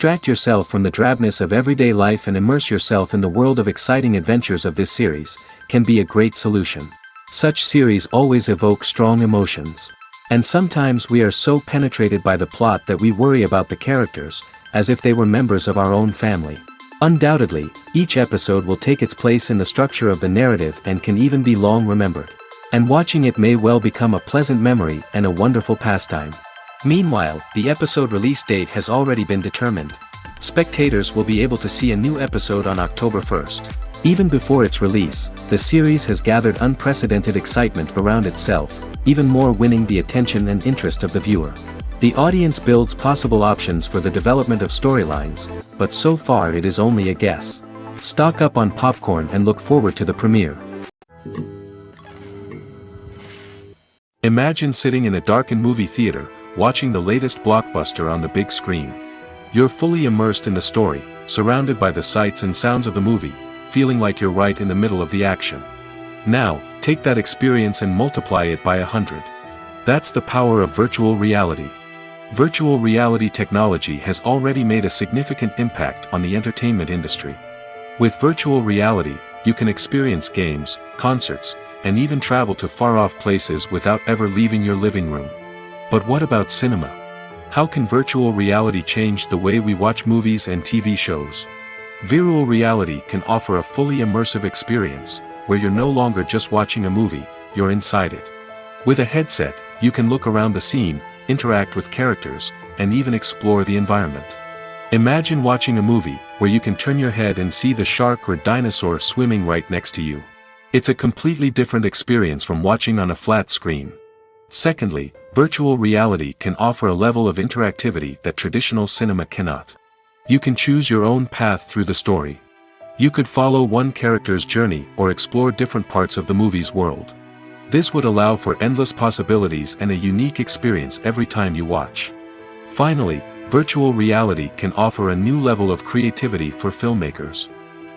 Distract yourself from the drabness of everyday life and immerse yourself in the world of exciting adventures of this series, can be a great solution. Such series always evoke strong emotions. And sometimes we are so penetrated by the plot that we worry about the characters, as if they were members of our own family. Undoubtedly, each episode will take its place in the structure of the narrative and can even be long remembered. And watching it may well become a pleasant memory and a wonderful pastime. Meanwhile, the episode release date has already been determined. Spectators will be able to see a new episode on October 1st. Even before its release, the series has gathered unprecedented excitement around itself, even more winning the attention and interest of the viewer. The audience builds possible options for the development of storylines, but so far it is only a guess. Stock up on popcorn and look forward to the premiere. Imagine sitting in a darkened movie theater, watching the latest blockbuster on the big screen. You're fully immersed in the story, surrounded by the sights and sounds of the movie, feeling like you're right in the middle of the action. Now, take that experience and multiply it by 100. That's the power of virtual reality. Virtual reality technology has already made a significant impact on the entertainment industry. With virtual reality, you can experience games, concerts, and even travel to far-off places without ever leaving your living room. But what about cinema? How can virtual reality change the way we watch movies and TV shows? Virtual reality can offer a fully immersive experience, where you're no longer just watching a movie, you're inside it. With a headset, you can look around the scene, interact with characters, and even explore the environment. Imagine watching a movie, where you can turn your head and see the shark or dinosaur swimming right next to you. It's a completely different experience from watching on a flat screen. Secondly, virtual reality can offer a level of interactivity that traditional cinema cannot. You can choose your own path through the story. You could follow one character's journey or explore different parts of the movie's world. This would allow for endless possibilities and a unique experience every time you watch. Finally, virtual reality can offer a new level of creativity for filmmakers.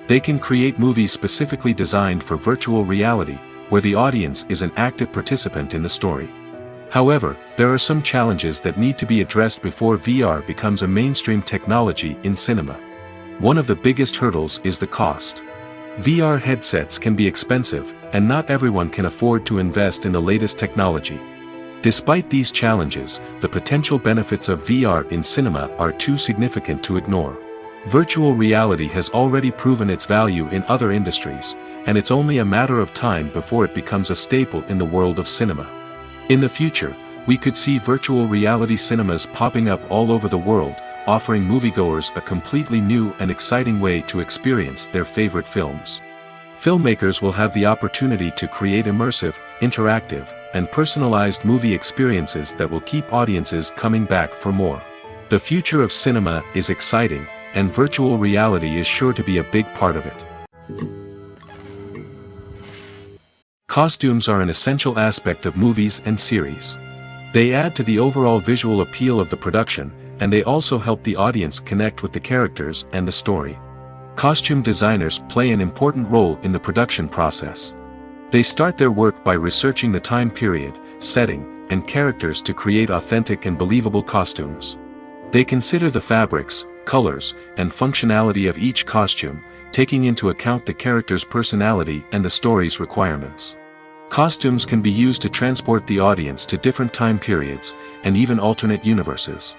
They can create movies specifically designed for virtual reality, where the audience is an active participant in the story. However, there are some challenges that need to be addressed before VR becomes a mainstream technology in cinema. One of the biggest hurdles is the cost. VR headsets can be expensive, and not everyone can afford to invest in the latest technology. Despite these challenges, the potential benefits of VR in cinema are too significant to ignore. Virtual reality has already proven its value in other industries, and it's only a matter of time before it becomes a staple in the world of cinema. In the future, we could see virtual reality cinemas popping up all over the world, offering moviegoers a completely new and exciting way to experience their favorite films. Filmmakers will have the opportunity to create immersive, interactive, and personalized movie experiences that will keep audiences coming back for more. The future of cinema is exciting, and virtual reality is sure to be a big part of it. Costumes are an essential aspect of movies and series. They add to the overall visual appeal of the production, and they also help the audience connect with the characters and the story. Costume designers play an important role in the production process. They start their work by researching the time period, setting, and characters to create authentic and believable costumes. They consider the fabrics, colors, and functionality of each costume, taking into account the character's personality and the story's requirements. Costumes can be used to transport the audience to different time periods, and even alternate universes.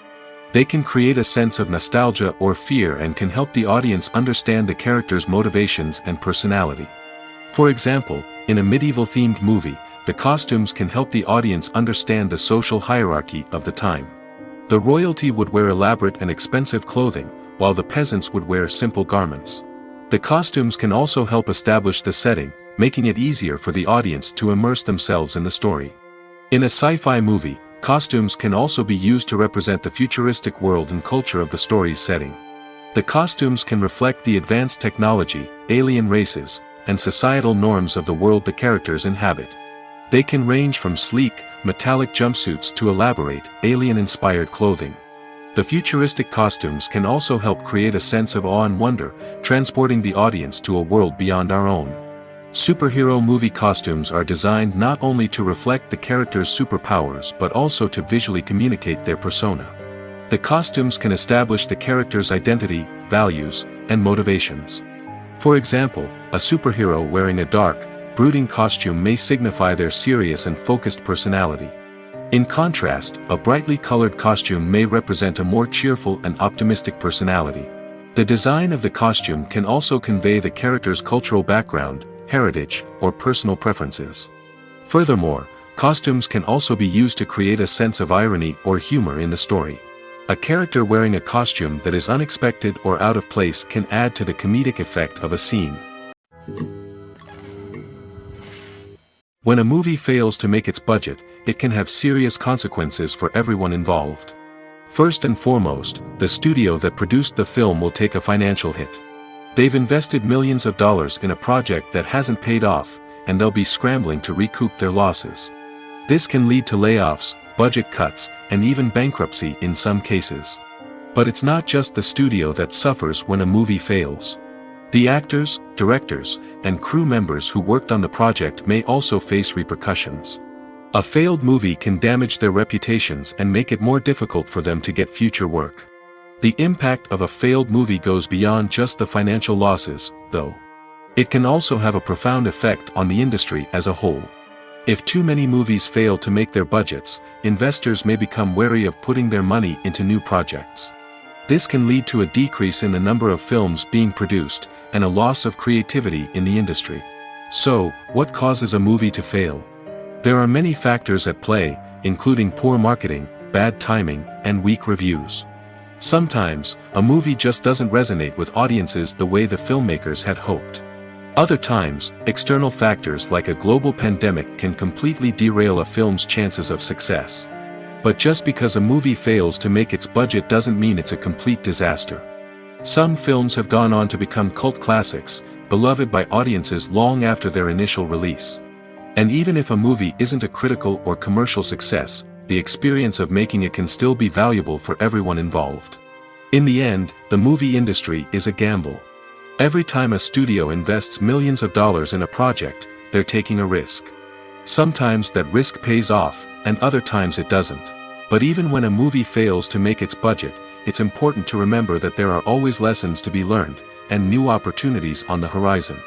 They can create a sense of nostalgia or fear and can help the audience understand the character's motivations and personality. For example, in a medieval-themed movie, the costumes can help the audience understand the social hierarchy of the time. The royalty would wear elaborate and expensive clothing, while the peasants would wear simple garments. The costumes can also help establish the setting, making it easier for the audience to immerse themselves in the story. In a sci-fi movie, costumes can also be used to represent the futuristic world and culture of the story's setting. The costumes can reflect the advanced technology, alien races, and societal norms of the world the characters inhabit. They can range from sleek, metallic jumpsuits to elaborate, alien-inspired clothing. The futuristic costumes can also help create a sense of awe and wonder, transporting the audience to a world beyond our own. Superhero movie costumes are designed not only to reflect the character's superpowers but also to visually communicate their persona. The costumes can establish the character's identity, values, and motivations. For example, a superhero wearing a dark, brooding costume may signify their serious and focused personality. In contrast, a brightly colored costume may represent a more cheerful and optimistic personality. The design of the costume can also convey the character's cultural background, heritage, or personal preferences. Furthermore, costumes can also be used to create a sense of irony or humor in the story. A character wearing a costume that is unexpected or out of place can add to the comedic effect of a scene. When a movie fails to make its budget, it can have serious consequences for everyone involved. First and foremost, the studio that produced the film will take a financial hit. They've invested millions of dollars in a project that hasn't paid off, and they'll be scrambling to recoup their losses. This can lead to layoffs, budget cuts, and even bankruptcy in some cases. But it's not just the studio that suffers when a movie fails. The actors, directors, and crew members who worked on the project may also face repercussions. A failed movie can damage their reputations and make it more difficult for them to get future work. The impact of a failed movie goes beyond just the financial losses, though. It can also have a profound effect on the industry as a whole. If too many movies fail to make their budgets, investors may become wary of putting their money into new projects. This can lead to a decrease in the number of films being produced, and a loss of creativity in the industry. So, what causes a movie to fail? There are many factors at play, including poor marketing, bad timing, and weak reviews. Sometimes, a movie just doesn't resonate with audiences the way the filmmakers had hoped. Other times, external factors like a global pandemic can completely derail a film's chances of success. But just because a movie fails to make its budget doesn't mean it's a complete disaster. Some films have gone on to become cult classics, beloved by audiences long after their initial release. And even if a movie isn't a critical or commercial success, the experience of making it can still be valuable for everyone involved. In the end, the movie industry is a gamble. Every time a studio invests millions of dollars in a project, they're taking a risk. Sometimes that risk pays off, and other times it doesn't. But even when a movie fails to make its budget, it's important to remember that there are always lessons to be learned, and new opportunities on the horizon.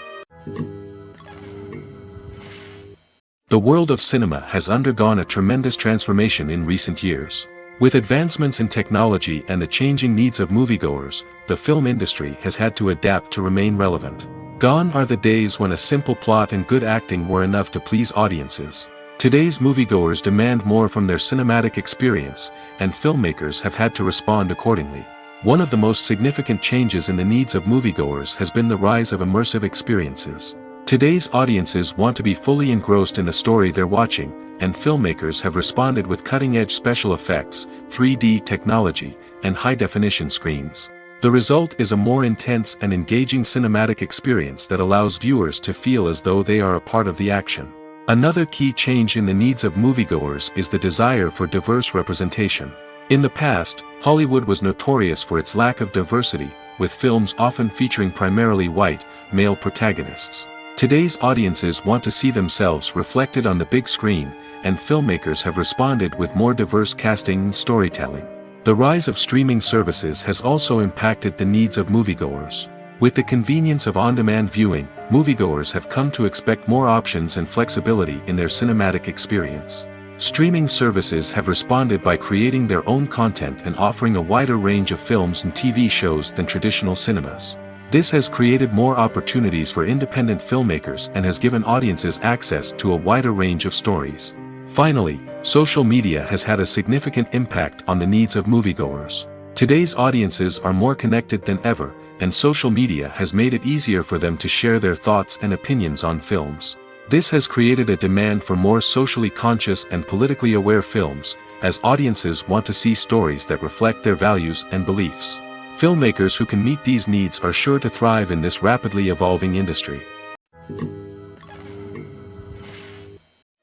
The world of cinema has undergone a tremendous transformation in recent years. With advancements in technology and the changing needs of moviegoers, the film industry has had to adapt to remain relevant. Gone are the days when a simple plot and good acting were enough to please audiences. Today's moviegoers demand more from their cinematic experience, and filmmakers have had to respond accordingly. One of the most significant changes in the needs of moviegoers has been the rise of immersive experiences. Today's audiences want to be fully engrossed in the story they're watching, and filmmakers have responded with cutting-edge special effects, 3D technology, and high-definition screens. The result is a more intense and engaging cinematic experience that allows viewers to feel as though they are a part of the action. Another key change in the needs of moviegoers is the desire for diverse representation. In the past, Hollywood was notorious for its lack of diversity, with films often featuring primarily white, male protagonists. Today's audiences want to see themselves reflected on the big screen, and filmmakers have responded with more diverse casting and storytelling. The rise of streaming services has also impacted the needs of moviegoers. With the convenience of on-demand viewing, moviegoers have come to expect more options and flexibility in their cinematic experience. Streaming services have responded by creating their own content and offering a wider range of films and TV shows than traditional cinemas. This has created more opportunities for independent filmmakers and has given audiences access to a wider range of stories. Finally, social media has had a significant impact on the needs of moviegoers. Today's audiences are more connected than ever, and social media has made it easier for them to share their thoughts and opinions on films. This has created a demand for more socially conscious and politically aware films, as audiences want to see stories that reflect their values and beliefs. Filmmakers who can meet these needs are sure to thrive in this rapidly evolving industry.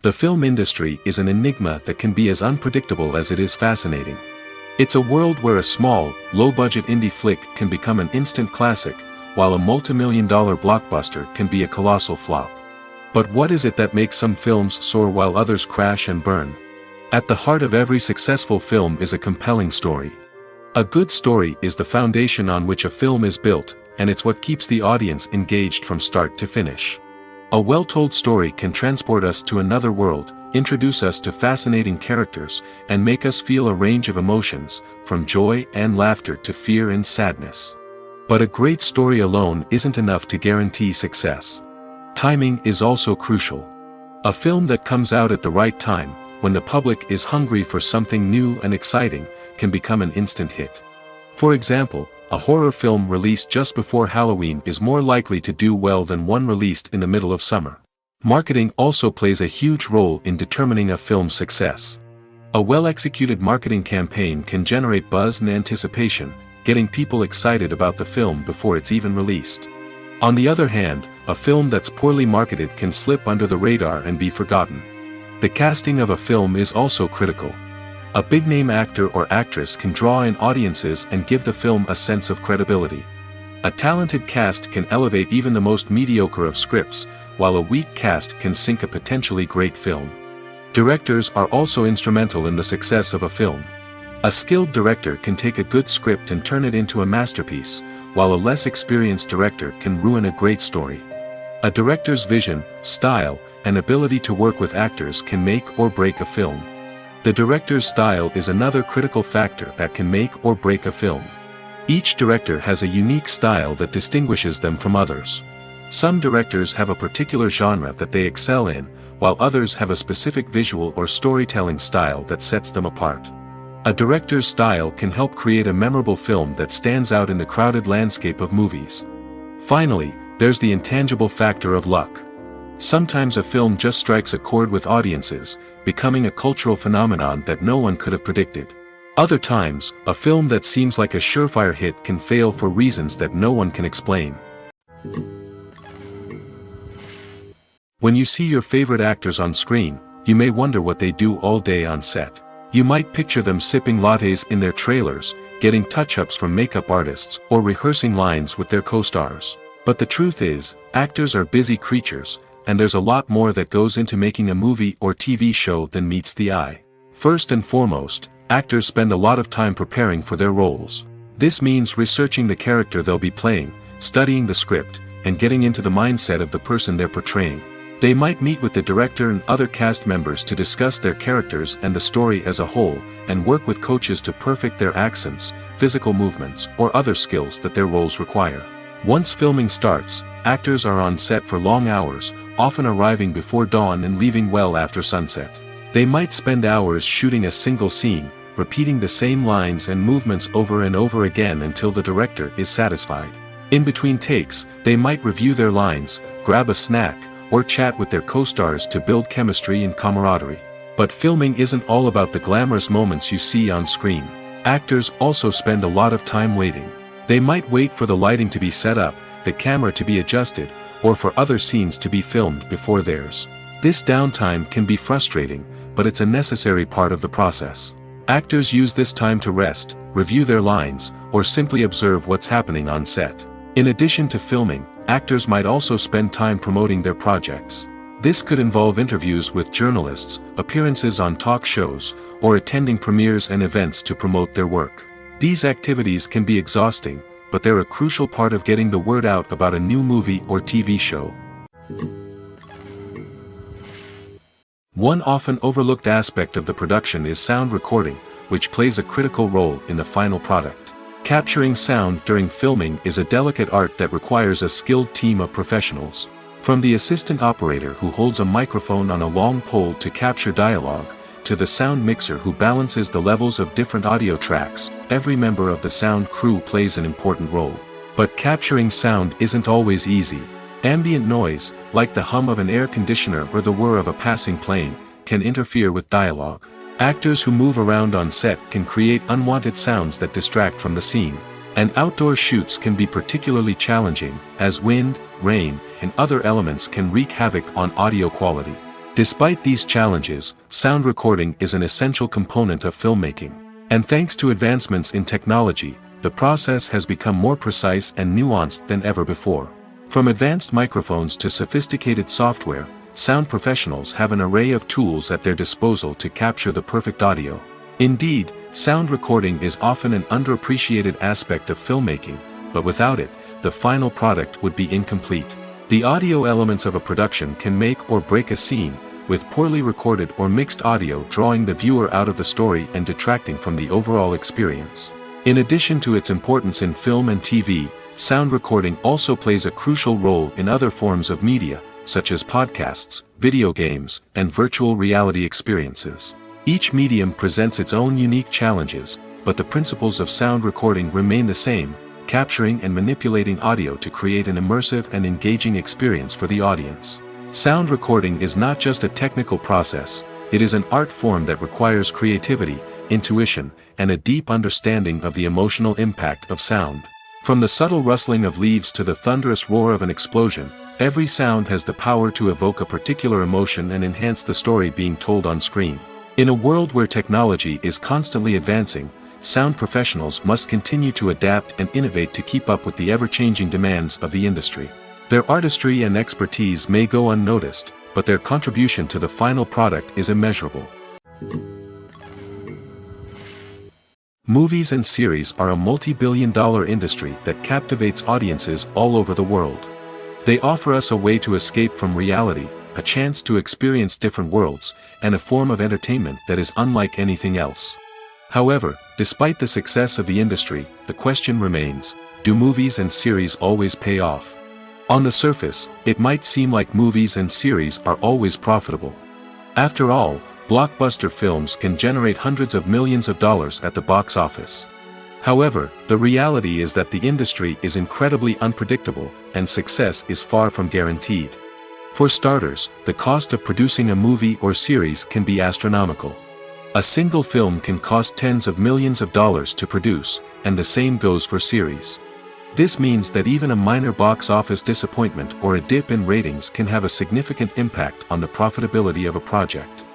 The film industry is an enigma that can be as unpredictable as it is fascinating. It's a world where a small, low-budget indie flick can become an instant classic, while a multi-million-dollar blockbuster can be a colossal flop. But what is it that makes some films soar while others crash and burn? At the heart of every successful film is a compelling story. A good story is the foundation on which a film is built, and it's what keeps the audience engaged from start to finish. A well-told story can transport us to another world, introduce us to fascinating characters, and make us feel a range of emotions, from joy and laughter to fear and sadness. But a great story alone isn't enough to guarantee success. Timing is also crucial. A film that comes out at the right time, when the public is hungry for something new and exciting, can become an instant hit. For example, a horror film released just before Halloween is more likely to do well than one released in the middle of summer. Marketing also plays a huge role in determining a film's success. A well-executed marketing campaign can generate buzz and anticipation, getting people excited about the film before it's even released. On the other hand, a film that's poorly marketed can slip under the radar and be forgotten. The casting of a film is also critical. A big-name actor or actress can draw in audiences and give the film a sense of credibility. A talented cast can elevate even the most mediocre of scripts, while a weak cast can sink a potentially great film. Directors are also instrumental in the success of a film. A skilled director can take a good script and turn it into a masterpiece, while a less experienced director can ruin a great story. A director's vision, style, and ability to work with actors can make or break a film. The director's style is another critical factor that can make or break a film. Each director has a unique style that distinguishes them from others. Some directors have a particular genre that they excel in, while others have a specific visual or storytelling style that sets them apart. A director's style can help create a memorable film that stands out in the crowded landscape of movies. Finally, there's the intangible factor of luck. Sometimes a film just strikes a chord with audiences, becoming a cultural phenomenon that no one could have predicted. Other times, a film that seems like a surefire hit can fail for reasons that no one can explain. When you see your favorite actors on screen, you may wonder what they do all day on set. You might picture them sipping lattes in their trailers, getting touch-ups from makeup artists, or rehearsing lines with their co-stars. But the truth is, actors are busy creatures, and there's a lot more that goes into making a movie or TV show than meets the eye. First and foremost, actors spend a lot of time preparing for their roles. This means researching the character they'll be playing, studying the script, and getting into the mindset of the person they're portraying. They might meet with the director and other cast members to discuss their characters and the story as a whole, and work with coaches to perfect their accents, physical movements, or other skills that their roles require. Once filming starts, actors are on set for long hours, often arriving before dawn and leaving well after sunset. They might spend hours shooting a single scene, repeating the same lines and movements over and over again until the director is satisfied. In between takes, they might review their lines, grab a snack, or chat with their co-stars to build chemistry and camaraderie. But filming isn't all about the glamorous moments you see on screen. Actors also spend a lot of time waiting. They might wait for the lighting to be set up, the camera to be adjusted, or for other scenes to be filmed before theirs. This downtime can be frustrating, but it's a necessary part of the process. Actors use this time to rest, review their lines, or simply observe what's happening on set. In addition to filming, actors might also spend time promoting their projects. This could involve interviews with journalists, appearances on talk shows, or attending premieres and events to promote their work. These activities can be exhausting, but they're a crucial part of getting the word out about a new movie or TV show. One often overlooked aspect of the production is sound recording, which plays a critical role in the final product. Capturing sound during filming is a delicate art that requires a skilled team of professionals. From the assistant operator who holds a microphone on a long pole to capture dialogue, to the sound mixer who balances the levels of different audio tracks, every member of the sound crew plays an important role. But capturing sound isn't always easy. Ambient noise, like the hum of an air conditioner or the whir of a passing plane, can interfere with dialogue. Actors who move around on set can create unwanted sounds that distract from the scene. And outdoor shoots can be particularly challenging, as wind, rain, and other elements can wreak havoc on audio quality. Despite these challenges, sound recording is an essential component of filmmaking. And thanks to advancements in technology, the process has become more precise and nuanced than ever before. From advanced microphones to sophisticated software, sound professionals have an array of tools at their disposal to capture the perfect audio. Indeed, sound recording is often an underappreciated aspect of filmmaking, but without it, the final product would be incomplete. The audio elements of a production can make or break a scene, with poorly recorded or mixed audio drawing the viewer out of the story and detracting from the overall experience. In addition to its importance in film and TV, sound recording also plays a crucial role in other forms of media, such as podcasts, video games, and virtual reality experiences. Each medium presents its own unique challenges, but the principles of sound recording remain the same, capturing and manipulating audio to create an immersive and engaging experience for the audience. Sound recording is not just a technical process, it is an art form that requires creativity, intuition, and a deep understanding of the emotional impact of sound. From the subtle rustling of leaves to the thunderous roar of an explosion, every sound has the power to evoke a particular emotion and enhance the story being told on screen. In a world where technology is constantly advancing, sound professionals must continue to adapt and innovate to keep up with the ever-changing demands of the industry. Their artistry and expertise may go unnoticed, but their contribution to the final product is immeasurable. Movies and series are a multi-billion-dollar industry that captivates audiences all over the world. They offer us a way to escape from reality, a chance to experience different worlds, and a form of entertainment that is unlike anything else. However, despite the success of the industry, the question remains, do movies and series always pay off? On the surface, it might seem like movies and series are always profitable. After all, blockbuster films can generate hundreds of millions of dollars at the box office. However, the reality is that the industry is incredibly unpredictable, and success is far from guaranteed. For starters, the cost of producing a movie or series can be astronomical. A single film can cost tens of millions of dollars to produce, and the same goes for series. This means that even a minor box office disappointment or a dip in ratings can have a significant impact on the profitability of a project.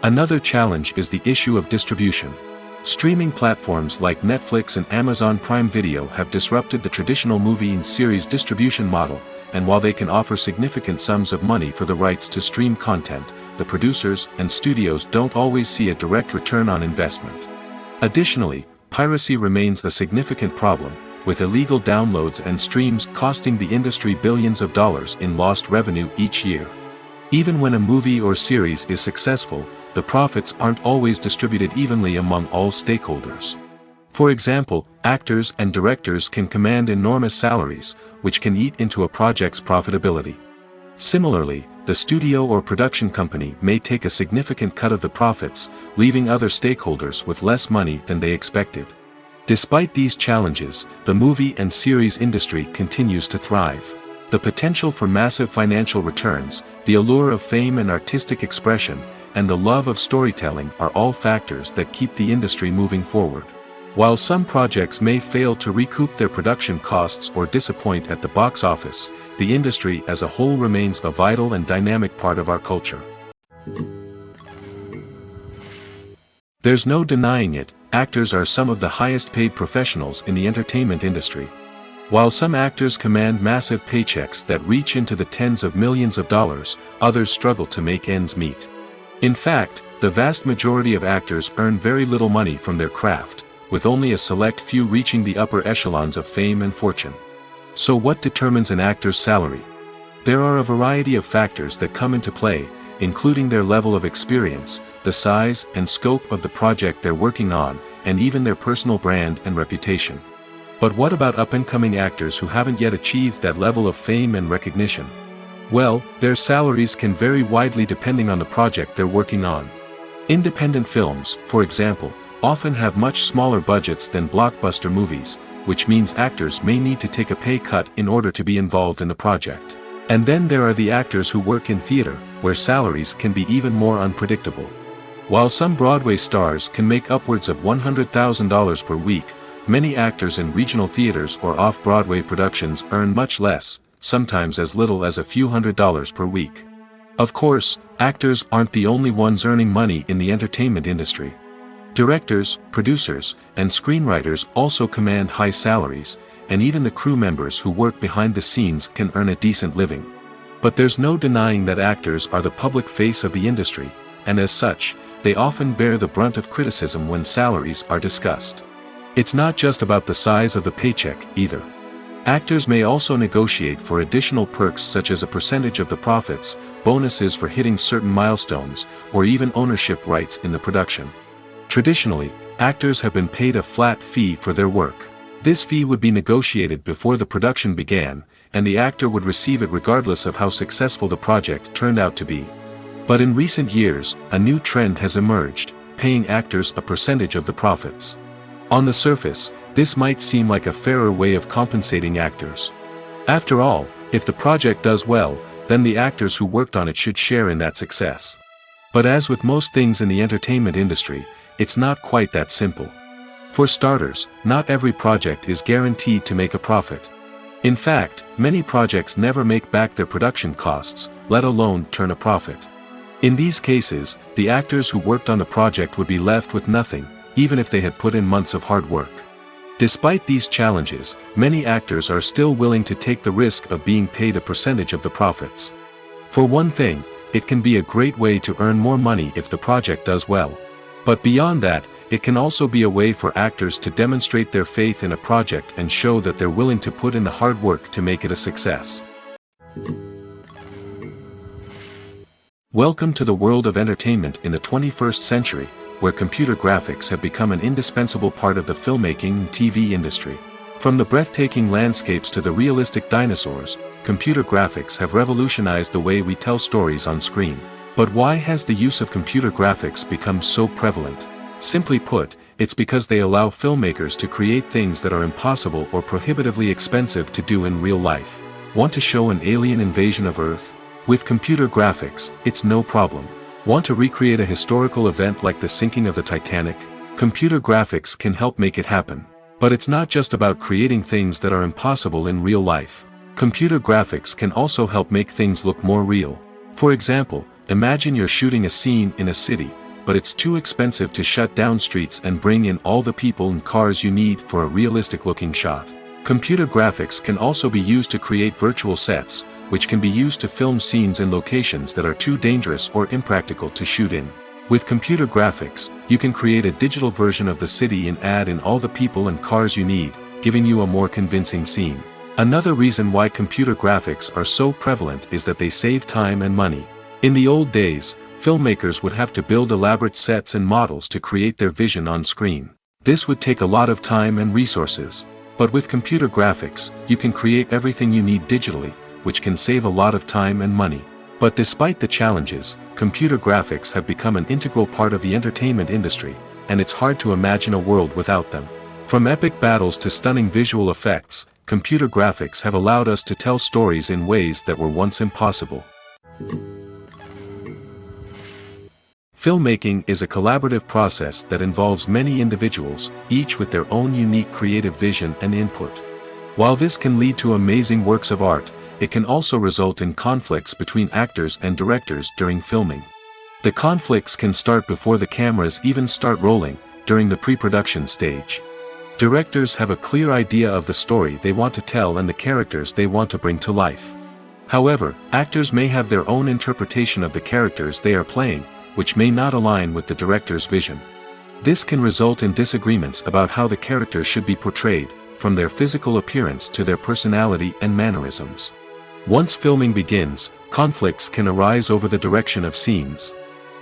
Another challenge is the issue of distribution. Streaming platforms like Netflix and Amazon Prime Video have disrupted the traditional movie and series distribution model, and while they can offer significant sums of money for the rights to stream content, the producers and studios don't always see a direct return on investment. Additionally, piracy remains a significant problem, with illegal downloads and streams costing the industry billions of dollars in lost revenue each year. Even when a movie or series is successful, the profits aren't always distributed evenly among all stakeholders. For example, actors and directors can command enormous salaries, which can eat into a project's profitability. Similarly, the studio or production company may take a significant cut of the profits, leaving other stakeholders with less money than they expected. Despite these challenges, the movie and series industry continues to thrive. The potential for massive financial returns, the allure of fame and artistic expression, and the love of storytelling are all factors that keep the industry moving forward. While some projects may fail to recoup their production costs or disappoint at the box office, the industry as a whole remains a vital and dynamic part of our culture. There's no denying it, actors are some of the highest paid professionals in the entertainment industry. While some actors command massive paychecks that reach into the tens of millions of dollars, others struggle to make ends meet. In fact, the vast majority of actors earn very little money from their craft, with only a select few reaching the upper echelons of fame and fortune. So what determines an actor's salary? There are a variety of factors that come into play, including their level of experience, the size and scope of the project they're working on, and even their personal brand and reputation. But what about up-and-coming actors who haven't yet achieved that level of fame and recognition? Well, their salaries can vary widely depending on the project they're working on. Independent films, for example, often have much smaller budgets than blockbuster movies, which means actors may need to take a pay cut in order to be involved in the project. And then there are the actors who work in theater, where salaries can be even more unpredictable. While some Broadway stars can make upwards of $100,000 per week, many actors in regional theaters or off-Broadway productions earn much less, sometimes as little as a few $100s per week. Of course, actors aren't the only ones earning money in the entertainment industry. Directors, producers, and screenwriters also command high salaries, and even the crew members who work behind the scenes can earn a decent living. But there's no denying that actors are the public face of the industry, and as such, they often bear the brunt of criticism when salaries are discussed. It's not just about the size of the paycheck, either. Actors may also negotiate for additional perks such as a percentage of the profits, bonuses for hitting certain milestones, or even ownership rights in the production. Traditionally, actors have been paid a flat fee for their work. This fee would be negotiated before the production began, and the actor would receive it regardless of how successful the project turned out to be. But in recent years, a new trend has emerged, paying actors a percentage of the profits. On the surface, this might seem like a fairer way of compensating actors. After all, if the project does well, then the actors who worked on it should share in that success. But as with most things in the entertainment industry, it's not quite that simple. For starters, not every project is guaranteed to make a profit. In fact, many projects never make back their production costs, let alone turn a profit. In these cases, the actors who worked on the project would be left with nothing, even if they had put in months of hard work. Despite these challenges, many actors are still willing to take the risk of being paid a percentage of the profits. For one thing, it can be a great way to earn more money if the project does well. But beyond that, it can also be a way for actors to demonstrate their faith in a project and show that they're willing to put in the hard work to make it a success. Welcome to the world of entertainment in the 21st century, where computer graphics have become an indispensable part of the filmmaking and TV industry. From the breathtaking landscapes to the realistic dinosaurs, computer graphics have revolutionized the way we tell stories on screen. But why has the use of computer graphics become so prevalent? Simply put, it's because they allow filmmakers to create things that are impossible or prohibitively expensive to do in real life. Want to show an alien invasion of Earth? With computer graphics, it's no problem. Want to recreate a historical event like the sinking of the Titanic? Computer graphics can help make it happen. But it's not just about creating things that are impossible in real life. Computer graphics can also help make things look more real. For example, imagine you're shooting a scene in a city, but it's too expensive to shut down streets and bring in all the people and cars you need for a realistic-looking shot. Computer graphics can also be used to create virtual sets, which can be used to film scenes in locations that are too dangerous or impractical to shoot in. With computer graphics, you can create a digital version of the city and add in all the people and cars you need, giving you a more convincing scene. Another reason why computer graphics are so prevalent is that they save time and money. In the old days, filmmakers would have to build elaborate sets and models to create their vision on screen. This would take a lot of time and resources. But with computer graphics, you can create everything you need digitally, which can save a lot of time and money. But despite the challenges, computer graphics have become an integral part of the entertainment industry, and it's hard to imagine a world without them. From epic battles to stunning visual effects, computer graphics have allowed us to tell stories in ways that were once impossible. Filmmaking is a collaborative process that involves many individuals, each with their own unique creative vision and input. While this can lead to amazing works of art, it can also result in conflicts between actors and directors during filming. The conflicts can start before the cameras even start rolling, during the pre-production stage. Directors have a clear idea of the story they want to tell and the characters they want to bring to life. However, actors may have their own interpretation of the characters they are playing, which may not align with the director's vision. This can result in disagreements about how the characters should be portrayed, from their physical appearance to their personality and mannerisms. Once filming begins, conflicts can arise over the direction of scenes.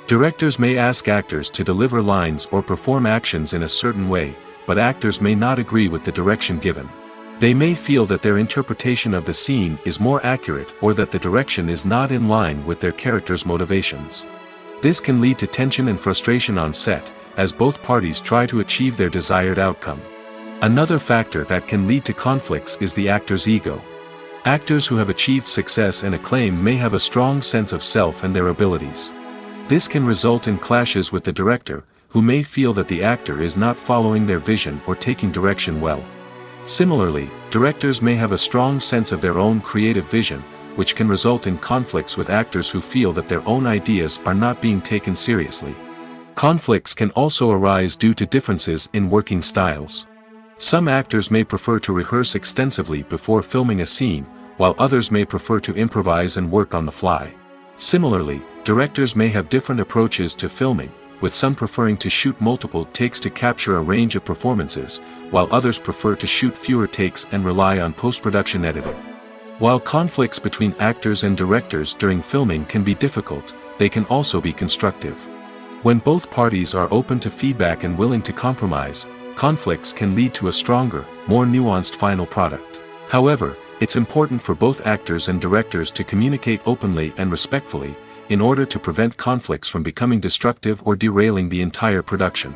Directors may ask actors to deliver lines or perform actions in a certain way, but actors may not agree with the direction given. They may feel that their interpretation of the scene is more accurate or that the direction is not in line with their character's motivations. This can lead to tension and frustration on set, as both parties try to achieve their desired outcome. Another factor that can lead to conflicts is the actor's ego. Actors who have achieved success and acclaim may have a strong sense of self and their abilities. This can result in clashes with the director, who may feel that the actor is not following their vision or taking direction well. Similarly, directors may have a strong sense of their own creative vision, which can result in conflicts with actors who feel that their own ideas are not being taken seriously. Conflicts can also arise due to differences in working styles. Some actors may prefer to rehearse extensively before filming a scene, while others may prefer to improvise and work on the fly. Similarly, directors may have different approaches to filming, with some preferring to shoot multiple takes to capture a range of performances, while others prefer to shoot fewer takes and rely on post-production editing. While conflicts between actors and directors during filming can be difficult, they can also be constructive. When both parties are open to feedback and willing to compromise, conflicts can lead to a stronger, more nuanced final product. However, it's important for both actors and directors to communicate openly and respectfully, in order to prevent conflicts from becoming destructive or derailing the entire production.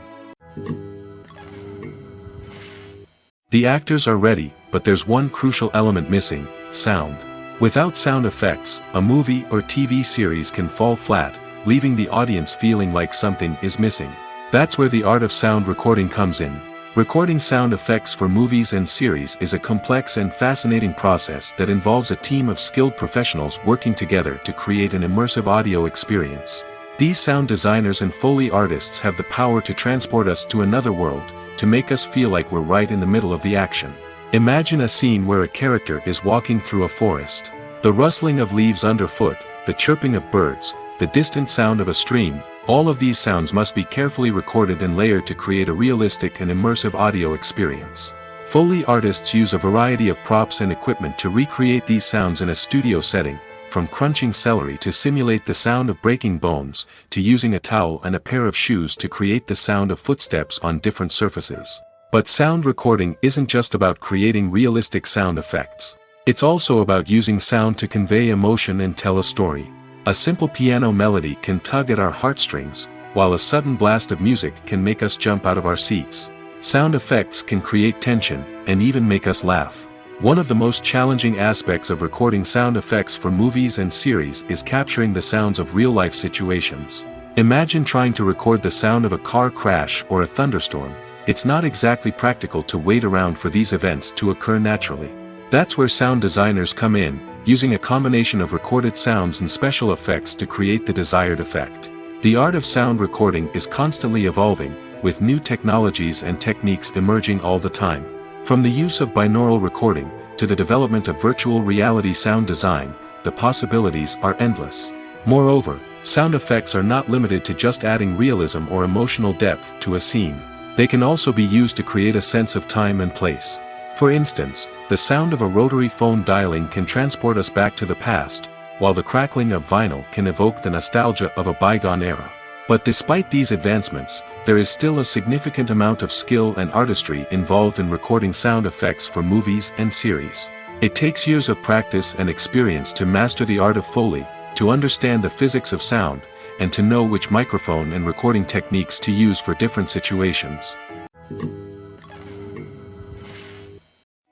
The actors are ready, but there's one crucial element missing: sound. Without sound effects, a movie or TV series can fall flat, leaving the audience feeling like something is missing. That's where the art of sound recording comes in. Recording sound effects for movies and series is a complex and fascinating process that involves a team of skilled professionals working together to create an immersive audio experience. These sound designers and Foley artists have the power to transport us to another world, to make us feel like we're right in the middle of the action. Imagine a scene where a character is walking through a forest. The rustling of leaves underfoot, the chirping of birds, the distant sound of a stream, all of these sounds must be carefully recorded and layered to create a realistic and immersive audio experience. Foley artists use a variety of props and equipment to recreate these sounds in a studio setting, from crunching celery to simulate the sound of breaking bones, to using a towel and a pair of shoes to create the sound of footsteps on different surfaces. But sound recording isn't just about creating realistic sound effects. It's also about using sound to convey emotion and tell a story. A simple piano melody can tug at our heartstrings, while a sudden blast of music can make us jump out of our seats. Sound effects can create tension, and even make us laugh. One of the most challenging aspects of recording sound effects for movies and series is capturing the sounds of real-life situations. Imagine trying to record the sound of a car crash or a thunderstorm. It's not exactly practical to wait around for these events to occur naturally. That's where sound designers come in, using a combination of recorded sounds and special effects to create the desired effect. The art of sound recording is constantly evolving, with new technologies and techniques emerging all the time. From the use of binaural recording, to the development of virtual reality sound design, the possibilities are endless. Moreover, sound effects are not limited to just adding realism or emotional depth to a scene. They can also be used to create a sense of time and place. For instance, the sound of a rotary phone dialing can transport us back to the past, while the crackling of vinyl can evoke the nostalgia of a bygone era. But despite these advancements, there is still a significant amount of skill and artistry involved in recording sound effects for movies and series. It takes years of practice and experience to master the art of Foley, to understand the physics of sound, and to know which microphone and recording techniques to use for different situations.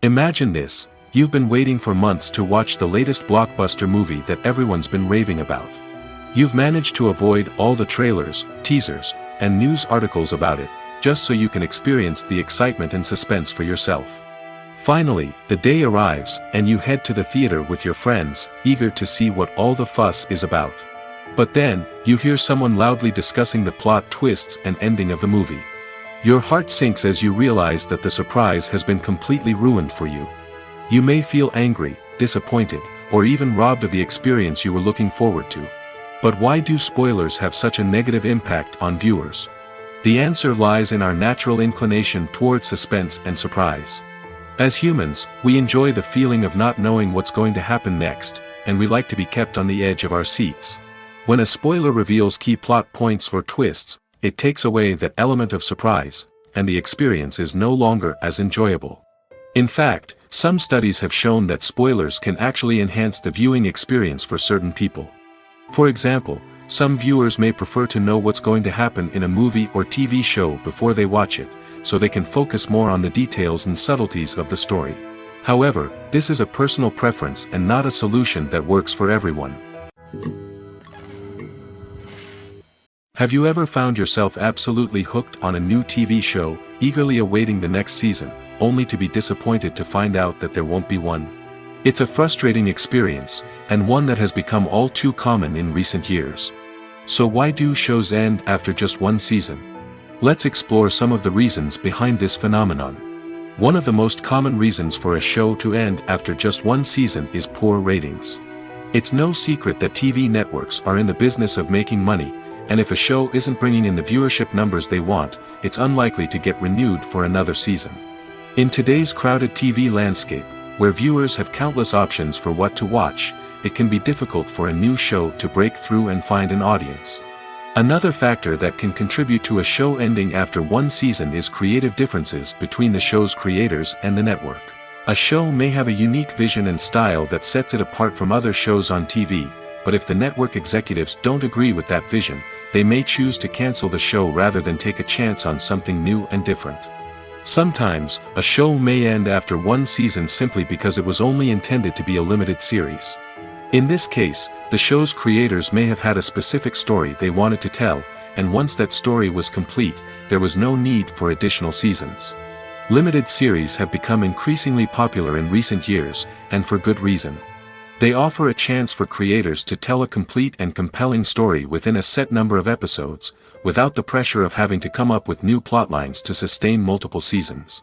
Imagine this: you've been waiting for months to watch the latest blockbuster movie that everyone's been raving about. You've managed to avoid all the trailers, teasers, and news articles about it, just so you can experience the excitement and suspense for yourself. Finally, the day arrives, and you head to the theater with your friends, eager to see what all the fuss is about. But then, you hear someone loudly discussing the plot twists and ending of the movie. Your heart sinks as you realize that the surprise has been completely ruined for you. You may feel angry, disappointed, or even robbed of the experience you were looking forward to. But why do spoilers have such a negative impact on viewers? The answer lies in our natural inclination toward suspense and surprise. As humans, we enjoy the feeling of not knowing what's going to happen next, and we like to be kept on the edge of our seats. When a spoiler reveals key plot points or twists, it takes away that element of surprise, and the experience is no longer as enjoyable. In fact, some studies have shown that spoilers can actually enhance the viewing experience for certain people. For example, some viewers may prefer to know what's going to happen in a movie or TV show before they watch it, so they can focus more on the details and subtleties of the story. However, this is a personal preference and not a solution that works for everyone. Have you ever found yourself absolutely hooked on a new TV show, eagerly awaiting the next season, only to be disappointed to find out that there won't be one? It's a frustrating experience, and one that has become all too common in recent years. So why do shows end after just one season? Let's explore some of the reasons behind this phenomenon. One of the most common reasons for a show to end after just one season is poor ratings. It's no secret that TV networks are in the business of making money, and if a show isn't bringing in the viewership numbers they want, it's unlikely to get renewed for another season. In today's crowded TV landscape, where viewers have countless options for what to watch, it can be difficult for a new show to break through and find an audience. Another factor that can contribute to a show ending after one season is creative differences between the show's creators and the network. A show may have a unique vision and style that sets it apart from other shows on TV, but if the network executives don't agree with that vision, they may choose to cancel the show rather than take a chance on something new and different. Sometimes, a show may end after one season simply because it was only intended to be a limited series. In this case, the show's creators may have had a specific story they wanted to tell, and once that story was complete, there was no need for additional seasons. Limited series have become increasingly popular in recent years, and for good reason. They offer a chance for creators to tell a complete and compelling story within a set number of episodes, without the pressure of having to come up with new plotlines to sustain multiple seasons.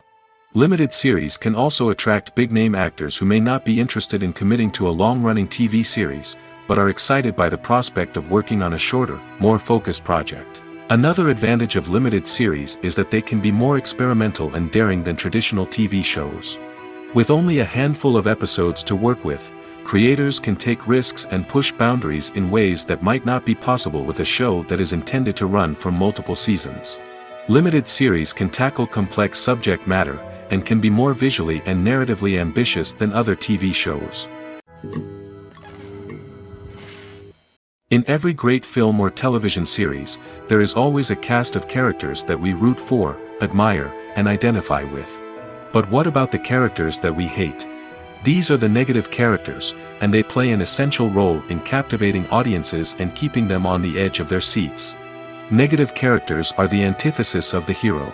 Limited series can also attract big-name actors who may not be interested in committing to a long-running TV series, but are excited by the prospect of working on a shorter, more focused project. Another advantage of limited series is that they can be more experimental and daring than traditional TV shows. With only a handful of episodes to work with, creators can take risks and push boundaries in ways that might not be possible with a show that is intended to run for multiple seasons. Limited series can tackle complex subject matter, and can be more visually and narratively ambitious than other TV shows. In every great film or television series, there is always a cast of characters that we root for, admire, and identify with. But what about the characters that we hate? These are the negative characters, and they play an essential role in captivating audiences and keeping them on the edge of their seats. Negative characters are the antithesis of the hero.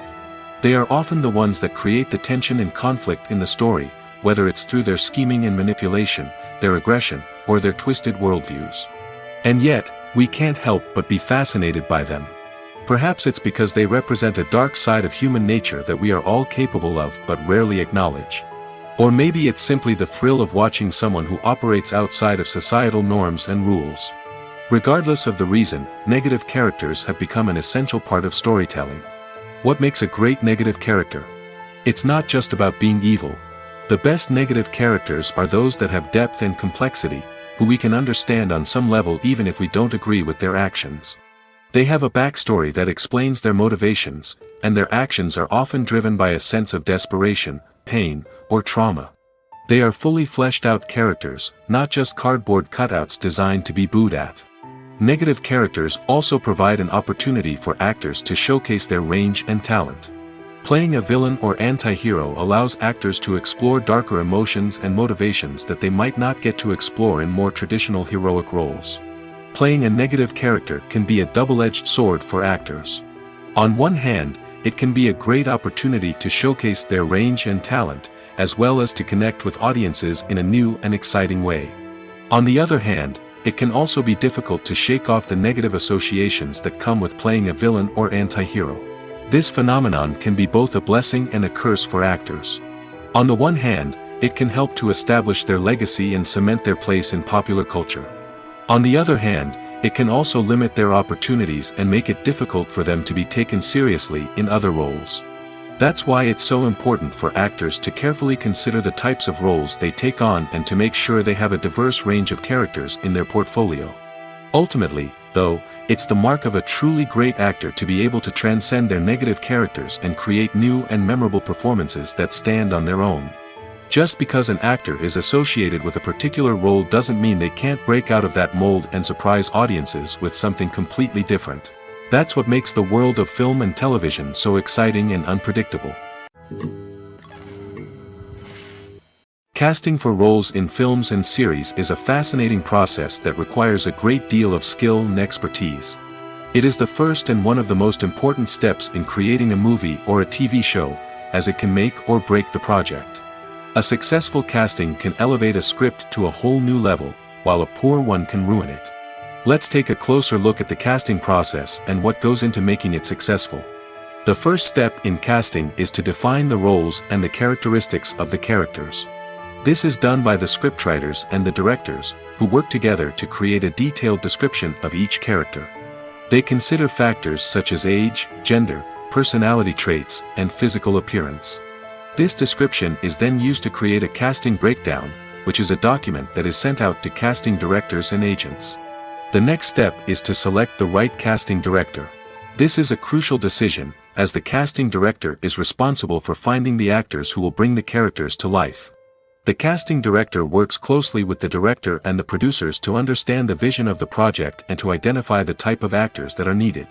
They are often the ones that create the tension and conflict in the story, whether it's through their scheming and manipulation, their aggression, or their twisted worldviews. And yet, we can't help but be fascinated by them. Perhaps it's because they represent a dark side of human nature that we are all capable of but rarely acknowledge. Or maybe it's simply the thrill of watching someone who operates outside of societal norms and rules. Regardless of the reason, negative characters have become an essential part of storytelling. What makes a great negative character? It's not just about being evil. The best negative characters are those that have depth and complexity, who we can understand on some level even if we don't agree with their actions. They have a backstory that explains their motivations, and their actions are often driven by a sense of desperation, pain, or trauma. They are fully fleshed out characters, not just cardboard cutouts designed to be booed at. Negative characters also provide an opportunity for actors to showcase their range and talent. Playing a villain or anti-hero allows actors to explore darker emotions and motivations that they might not get to explore in more traditional heroic roles. Playing a negative character can be a double-edged sword for actors. On one hand, it can be a great opportunity to showcase their range and talent, as well as to connect with audiences in a new and exciting way. On the other hand, it can also be difficult to shake off the negative associations that come with playing a villain or anti-hero. This phenomenon can be both a blessing and a curse for actors. On the one hand, it can help to establish their legacy and cement their place in popular culture. On the other hand, it can also limit their opportunities and make it difficult for them to be taken seriously in other roles. That's why it's so important for actors to carefully consider the types of roles they take on and to make sure they have a diverse range of characters in their portfolio. Ultimately, though, it's the mark of a truly great actor to be able to transcend their negative characters and create new and memorable performances that stand on their own. Just because an actor is associated with a particular role doesn't mean they can't break out of that mold and surprise audiences with something completely different. That's what makes the world of film and television so exciting and unpredictable. Casting for roles in films and series is a fascinating process that requires a great deal of skill and expertise. It is the first and one of the most important steps in creating a movie or a TV show, as it can make or break the project. A successful casting can elevate a script to a whole new level, while a poor one can ruin it. Let's take a closer look at the casting process and what goes into making it successful. The first step in casting is to define the roles and the characteristics of the characters. This is done by the scriptwriters and the directors, who work together to create a detailed description of each character. They consider factors such as age, gender, personality traits, and physical appearance. This description is then used to create a casting breakdown, which is a document that is sent out to casting directors and agents. The next step is to select the right casting director. This is a crucial decision, as the casting director is responsible for finding the actors who will bring the characters to life. The casting director works closely with the director and the producers to understand the vision of the project and to identify the type of actors that are needed.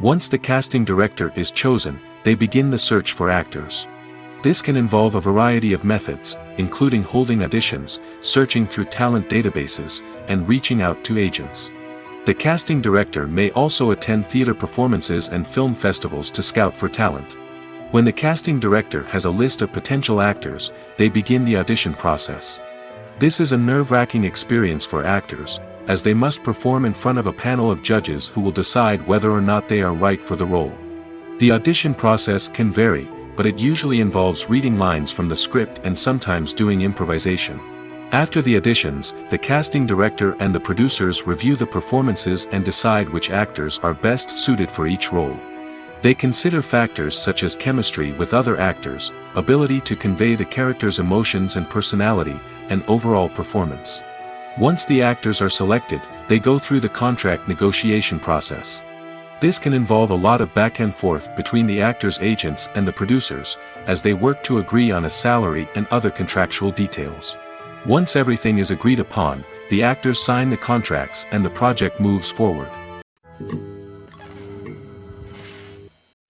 Once the casting director is chosen, they begin the search for actors. This can involve a variety of methods, including holding auditions, searching through talent databases, and reaching out to agents. The casting director may also attend theater performances and film festivals to scout for talent. When the casting director has a list of potential actors, they begin the audition process. This is a nerve-wracking experience for actors, as they must perform in front of a panel of judges who will decide whether or not they are right for the role. The audition process can vary, but it usually involves reading lines from the script and sometimes doing improvisation. After the auditions, the casting director and the producers review the performances and decide which actors are best suited for each role. They consider factors such as chemistry with other actors, ability to convey the character's emotions and personality, and overall performance. Once the actors are selected, they go through the contract negotiation process. This can involve a lot of back and forth between the actors' agents and the producers, as they work to agree on a salary and other contractual details. Once everything is agreed upon, the actors sign the contracts and the project moves forward.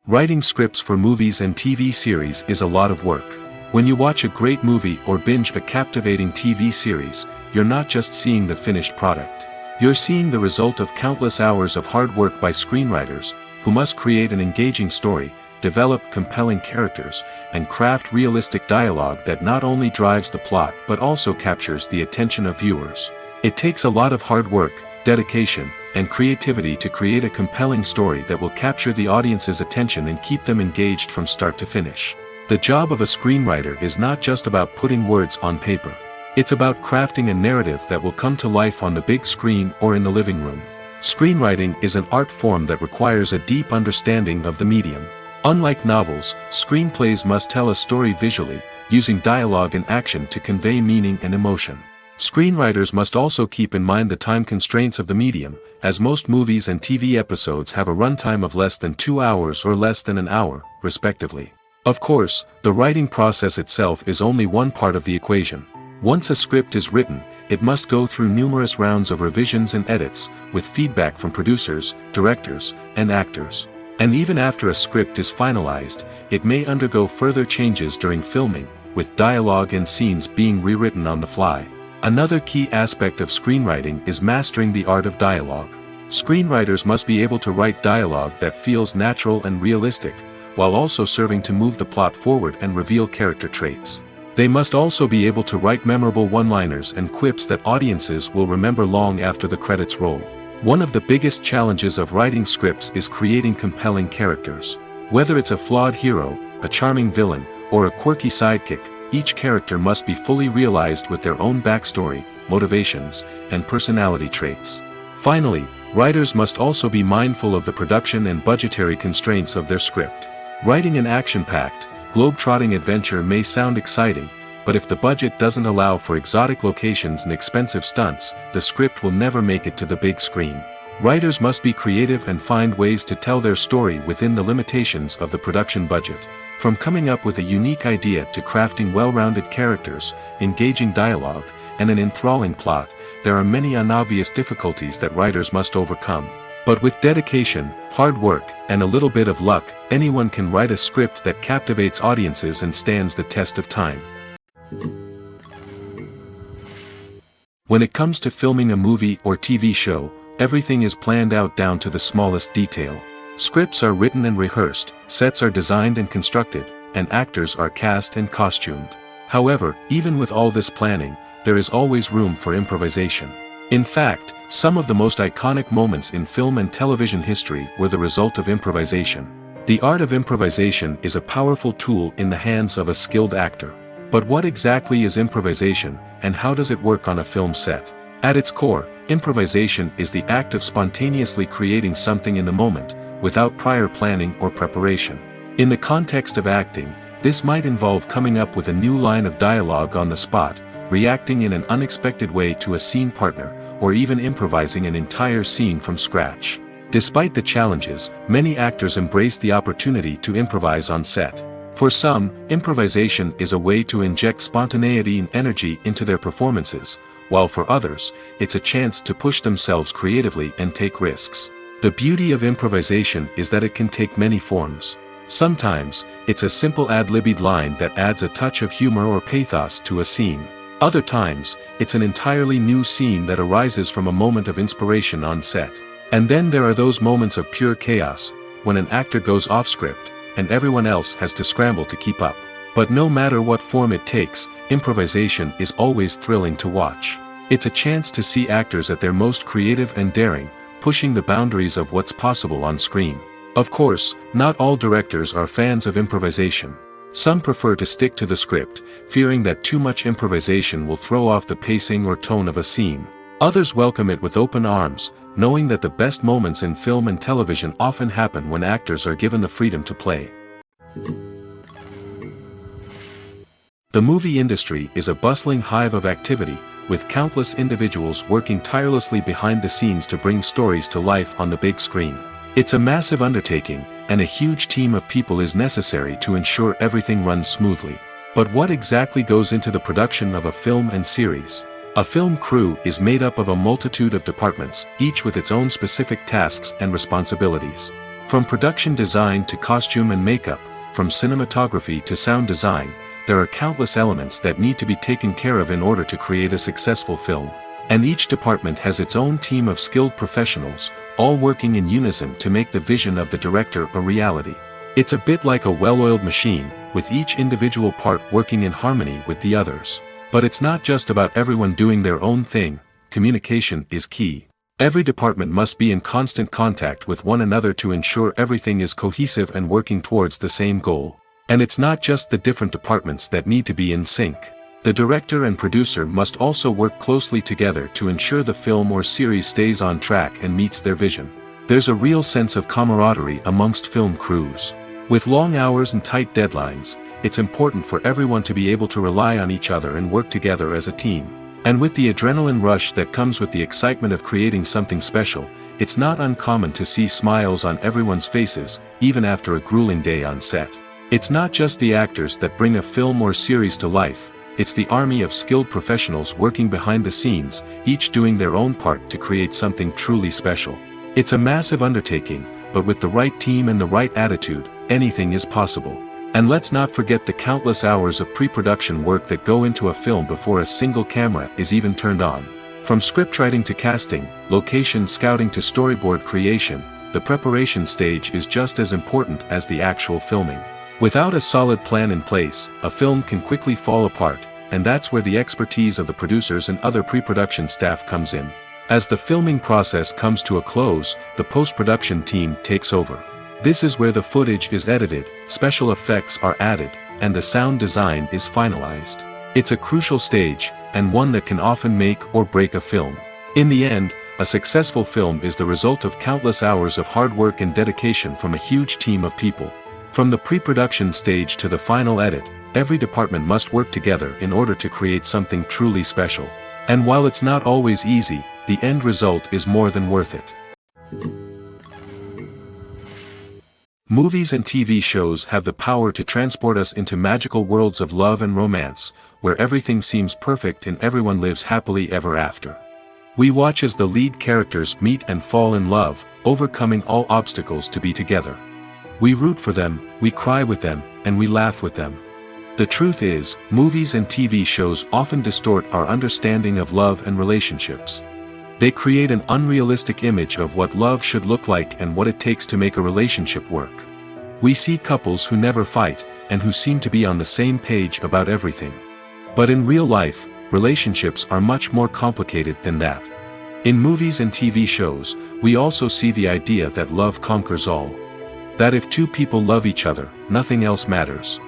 Writing scripts for movies and TV series is a lot of work. When you watch a great movie or binge a captivating TV series, you're not just seeing the finished product. You're seeing the result of countless hours of hard work by screenwriters, who must create an engaging story, develop compelling characters, and craft realistic dialogue that not only drives the plot but also captures the attention of viewers. It takes a lot of hard work, dedication, and creativity to create a compelling story that will capture the audience's attention and keep them engaged from start to finish. The job of a screenwriter is not just about putting words on paper. It's about crafting a narrative that will come to life on the big screen or in the living room. Screenwriting is an art form that requires a deep understanding of the medium. Unlike novels, screenplays must tell a story visually, using dialogue and action to convey meaning and emotion. Screenwriters must also keep in mind the time constraints of the medium, as most movies and TV episodes have a runtime of less than 2 hours or less than an hour, respectively. Of course, the writing process itself is only one part of the equation. Once a script is written, it must go through numerous rounds of revisions and edits, with feedback from producers, directors, and actors. And even after a script is finalized, it may undergo further changes during filming, with dialogue and scenes being rewritten on the fly. Another key aspect of screenwriting is mastering the art of dialogue. Screenwriters must be able to write dialogue that feels natural and realistic, while also serving to move the plot forward and reveal character traits. They must also be able to write memorable one-liners and quips that audiences will remember long after the credits roll. One of the biggest challenges of writing scripts is creating compelling characters. Whether it's a flawed hero, a charming villain, or a quirky sidekick, each character must be fully realized with their own backstory, motivations, and personality traits. Finally, writers must also be mindful of the production and budgetary constraints of their script. Writing an action-packed, globe-trotting adventure may sound exciting, but if the budget doesn't allow for exotic locations and expensive stunts, the script will never make it to the big screen. Writers must be creative and find ways to tell their story within the limitations of the production budget. From coming up with a unique idea to crafting well-rounded characters, engaging dialogue, and an enthralling plot, there are many unobvious difficulties that writers must overcome. But with dedication, hard work, and a little bit of luck, anyone can write a script that captivates audiences and stands the test of time. When it comes to filming a movie or TV show, everything is planned out down to the smallest detail. Scripts are written and rehearsed, sets are designed and constructed, and actors are cast and costumed. However, even with all this planning, there is always room for improvisation. In fact, some of the most iconic moments in film and television history were the result of improvisation. The art of improvisation is a powerful tool in the hands of a skilled actor. But what exactly is improvisation, and how does it work on a film set? At its core, improvisation is the act of spontaneously creating something in the moment, without prior planning or preparation. In the context of acting, this might involve coming up with a new line of dialogue on the spot, reacting in an unexpected way to a scene partner, or even improvising an entire scene from scratch. Despite the challenges, many actors embrace the opportunity to improvise on set. For some, improvisation is a way to inject spontaneity and energy into their performances, while for others, it's a chance to push themselves creatively and take risks. The beauty of improvisation is that it can take many forms. Sometimes, it's a simple ad-libbed line that adds a touch of humor or pathos to a scene. Other times, it's an entirely new scene that arises from a moment of inspiration on set. And then there are those moments of pure chaos, when an actor goes off script, and everyone else has to scramble to keep up. But no matter what form it takes, improvisation is always thrilling to watch. It's a chance to see actors at their most creative and daring, pushing the boundaries of what's possible on screen. Of course, not all directors are fans of improvisation. Some prefer to stick to the script, fearing that too much improvisation will throw off the pacing or tone of a scene. Others welcome it with open arms, knowing that the best moments in film and television often happen when actors are given the freedom to play. The movie industry is a bustling hive of activity, with countless individuals working tirelessly behind the scenes to bring stories to life on the big screen. It's a massive undertaking, and a huge team of people is necessary to ensure everything runs smoothly. But what exactly goes into the production of a film and series? A film crew is made up of a multitude of departments, each with its own specific tasks and responsibilities. From production design to costume and makeup, from cinematography to sound design, there are countless elements that need to be taken care of in order to create a successful film. And each department has its own team of skilled professionals, all working in unison to make the vision of the director a reality. It's a bit like a well-oiled machine, with each individual part working in harmony with the others. But it's not just about everyone doing their own thing. Communication is key. Every department must be in constant contact with one another to ensure everything is cohesive and working towards the same goal. And it's not just the different departments that need to be in sync. The director and producer must also work closely together to ensure the film or series stays on track and meets their vision. There's a real sense of camaraderie amongst film crews. With long hours and tight deadlines, it's important for everyone to be able to rely on each other and work together as a team. And with the adrenaline rush that comes with the excitement of creating something special, it's not uncommon to see smiles on everyone's faces, even after a grueling day on set. It's not just the actors that bring a film or series to life, it's the army of skilled professionals working behind the scenes, each doing their own part to create something truly special. It's a massive undertaking, but with the right team and the right attitude, anything is possible. And let's not forget the countless hours of pre-production work that go into a film before a single camera is even turned on. From scriptwriting to casting, location scouting to storyboard creation, the preparation stage is just as important as the actual filming. Without a solid plan in place, a film can quickly fall apart, and that's where the expertise of the producers and other pre-production staff comes in. As the filming process comes to a close, the post-production team takes over. This is where the footage is edited, special effects are added, and the sound design is finalized. It's a crucial stage, and one that can often make or break a film. In the end, a successful film is the result of countless hours of hard work and dedication from a huge team of people. From the pre-production stage to the final edit, every department must work together in order to create something truly special. And while it's not always easy, the end result is more than worth it. Movies and TV shows have the power to transport us into magical worlds of love and romance, where everything seems perfect and everyone lives happily ever after. We watch as the lead characters meet and fall in love, overcoming all obstacles to be together. We root for them, we cry with them, and we laugh with them. The truth is, movies and TV shows often distort our understanding of love and relationships. They create an unrealistic image of what love should look like and what it takes to make a relationship work. We see couples who never fight, and who seem to be on the same page about everything. But in real life, relationships are much more complicated than that. In movies and TV shows, we also see the idea that love conquers all. That if two people love each other, nothing else matters.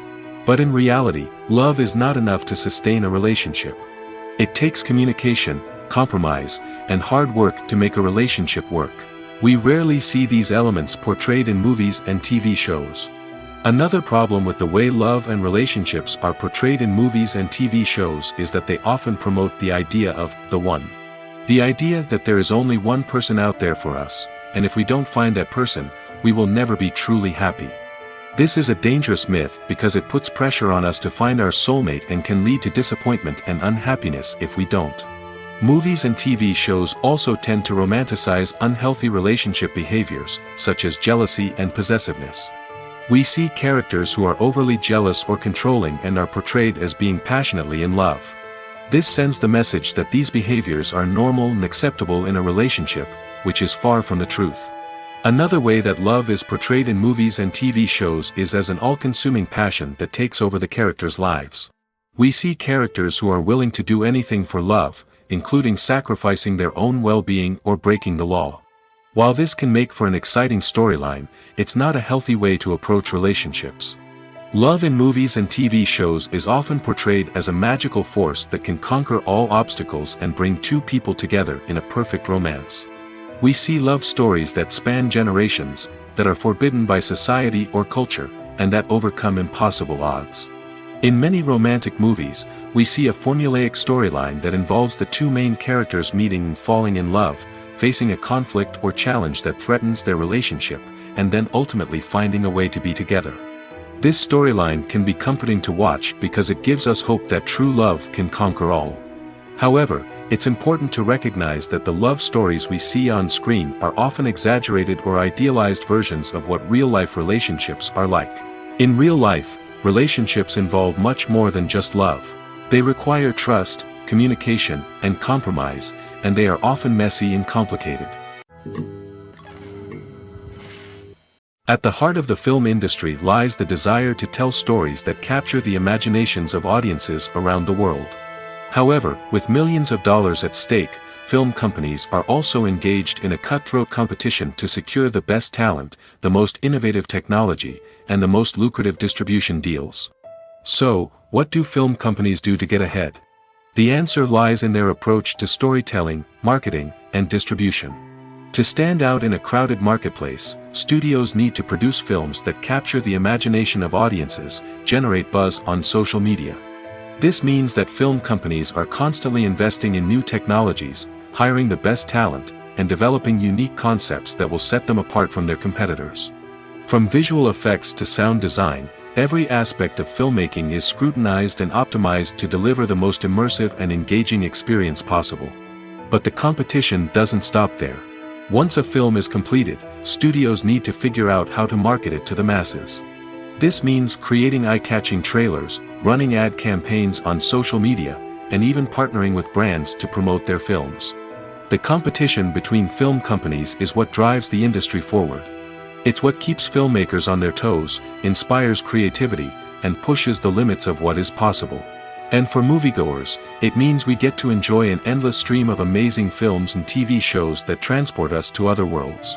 But in reality, love is not enough to sustain a relationship. It takes communication, compromise, and hard work to make a relationship work. We rarely see these elements portrayed in movies and TV shows. Another problem with the way love and relationships are portrayed in movies and TV shows is that they often promote the idea of the one. The idea that there is only one person out there for us, and if we don't find that person, we will never be truly happy. This is a dangerous myth because it puts pressure on us to find our soulmate and can lead to disappointment and unhappiness if we don't. Movies and TV shows also tend to romanticize unhealthy relationship behaviors, such as jealousy and possessiveness. We see characters who are overly jealous or controlling and are portrayed as being passionately in love. This sends the message that these behaviors are normal and acceptable in a relationship, which is far from the truth. Another way that love is portrayed in movies and TV shows is as an all-consuming passion that takes over the characters' lives. We see characters who are willing to do anything for love, including sacrificing their own well-being or breaking the law. While this can make for an exciting storyline, it's not a healthy way to approach relationships. Love in movies and TV shows is often portrayed as a magical force that can conquer all obstacles and bring two people together in a perfect romance. We see love stories that span generations, that are forbidden by society or culture, and that overcome impossible odds. In many romantic movies, we see a formulaic storyline that involves the two main characters meeting and falling in love, facing a conflict or challenge that threatens their relationship, and then ultimately finding a way to be together. This storyline can be comforting to watch because it gives us hope that true love can conquer all. However, it's important to recognize that the love stories we see on screen are often exaggerated or idealized versions of what real-life relationships are like. In real life, relationships involve much more than just love. They require trust, communication, and compromise, and they are often messy and complicated. At the heart of the film industry lies the desire to tell stories that capture the imaginations of audiences around the world. However, with millions of dollars at stake, film companies are also engaged in a cutthroat competition to secure the best talent, the most innovative technology, and the most lucrative distribution deals. So, what do film companies do to get ahead? The answer lies in their approach to storytelling, marketing, and distribution. To stand out in a crowded marketplace, studios need to produce films that capture the imagination of audiences, generate buzz on social media. This means that film companies are constantly investing in new technologies, hiring the best talent, and developing unique concepts that will set them apart from their competitors. From visual effects to sound design, every aspect of filmmaking is scrutinized and optimized to deliver the most immersive and engaging experience possible. But the competition doesn't stop there. Once a film is completed, studios need to figure out how to market it to the masses. This means creating eye-catching trailers, running ad campaigns on social media, and even partnering with brands to promote their films. The competition between film companies is what drives the industry forward. It's what keeps filmmakers on their toes, inspires creativity, and pushes the limits of what is possible. And for moviegoers, it means we get to enjoy an endless stream of amazing films and TV shows that transport us to other worlds.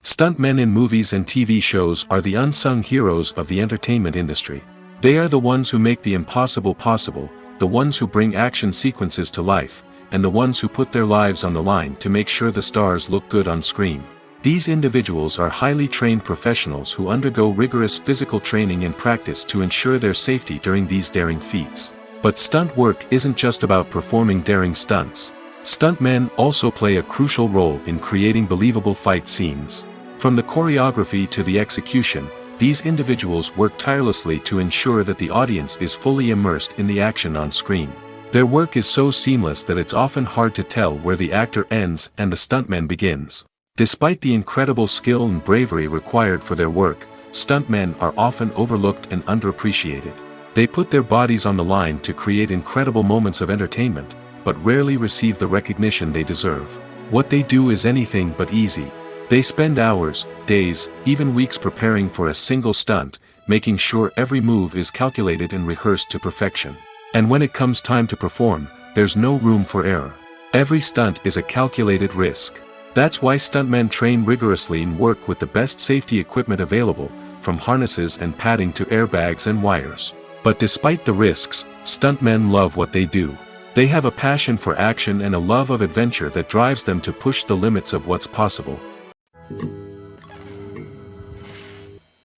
Stuntmen in movies and TV shows are the unsung heroes of the entertainment industry. They are the ones who make the impossible possible, the ones who bring action sequences to life, and the ones who put their lives on the line to make sure the stars look good on screen. These individuals are highly trained professionals who undergo rigorous physical training and practice to ensure their safety during these daring feats. But stunt work isn't just about performing daring stunts. Stuntmen also play a crucial role in creating believable fight scenes. From the choreography to the execution, these individuals work tirelessly to ensure that the audience is fully immersed in the action on screen. Their work is so seamless that it's often hard to tell where the actor ends and the stuntman begins. Despite the incredible skill and bravery required for their work, stuntmen are often overlooked and underappreciated. They put their bodies on the line to create incredible moments of entertainment, but rarely receive the recognition they deserve. What they do is anything but easy. They spend hours, days, even weeks preparing for a single stunt, making sure every move is calculated and rehearsed to perfection. And when it comes time to perform, there's no room for error. Every stunt is a calculated risk. That's why stuntmen train rigorously and work with the best safety equipment available, from harnesses and padding to airbags and wires. But despite the risks, stuntmen love what they do. They have a passion for action and a love of adventure that drives them to push the limits of what's possible.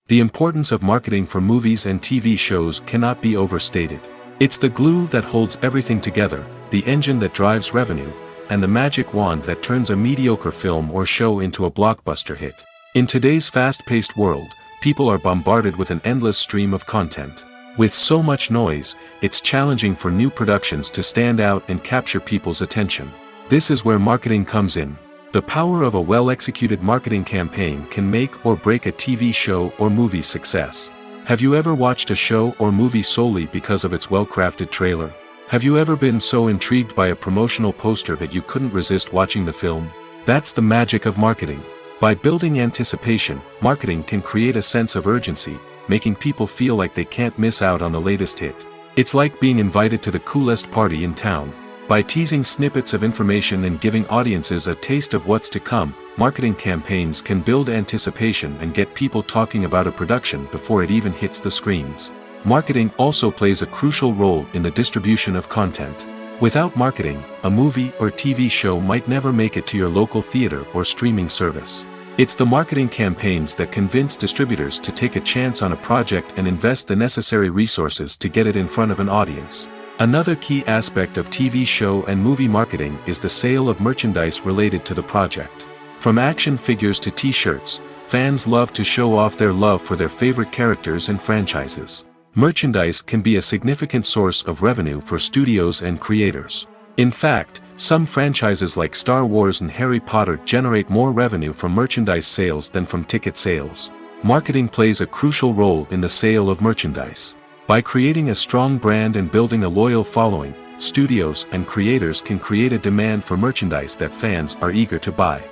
The importance of marketing for movies and TV shows cannot be overstated. It's the glue that holds everything together, the engine that drives revenue, and the magic wand that turns a mediocre film or show into a blockbuster hit. In today's fast-paced world, people are bombarded with an endless stream of content. With so much noise, it's challenging for new productions to stand out and capture people's attention. This is where marketing comes in. The power of a well-executed marketing campaign can make or break a TV show or movie's success. Have you ever watched a show or movie solely because of its well-crafted trailer? Have you ever been so intrigued by a promotional poster that you couldn't resist watching the film? That's the magic of marketing. By building anticipation, marketing can create a sense of urgency, making people feel like they can't miss out on the latest hit. It's like being invited to the coolest party in town. By teasing snippets of information and giving audiences a taste of what's to come, marketing campaigns can build anticipation and get people talking about a production before it even hits the screens. Marketing also plays a crucial role in the distribution of content. Without marketing, a movie or TV show might never make it to your local theater or streaming service. It's the marketing campaigns that convince distributors to take a chance on a project and invest the necessary resources to get it in front of an audience. Another key aspect of TV show and movie marketing is the sale of merchandise related to the project. From action figures to t-shirts, fans love to show off their love for their favorite characters and franchises. Merchandise can be a significant source of revenue for studios and creators. In fact, some franchises like Star Wars and Harry Potter generate more revenue from merchandise sales than from ticket sales. Marketing plays a crucial role in the sale of merchandise. By creating a strong brand and building a loyal following, studios and creators can create a demand for merchandise that fans are eager to buy.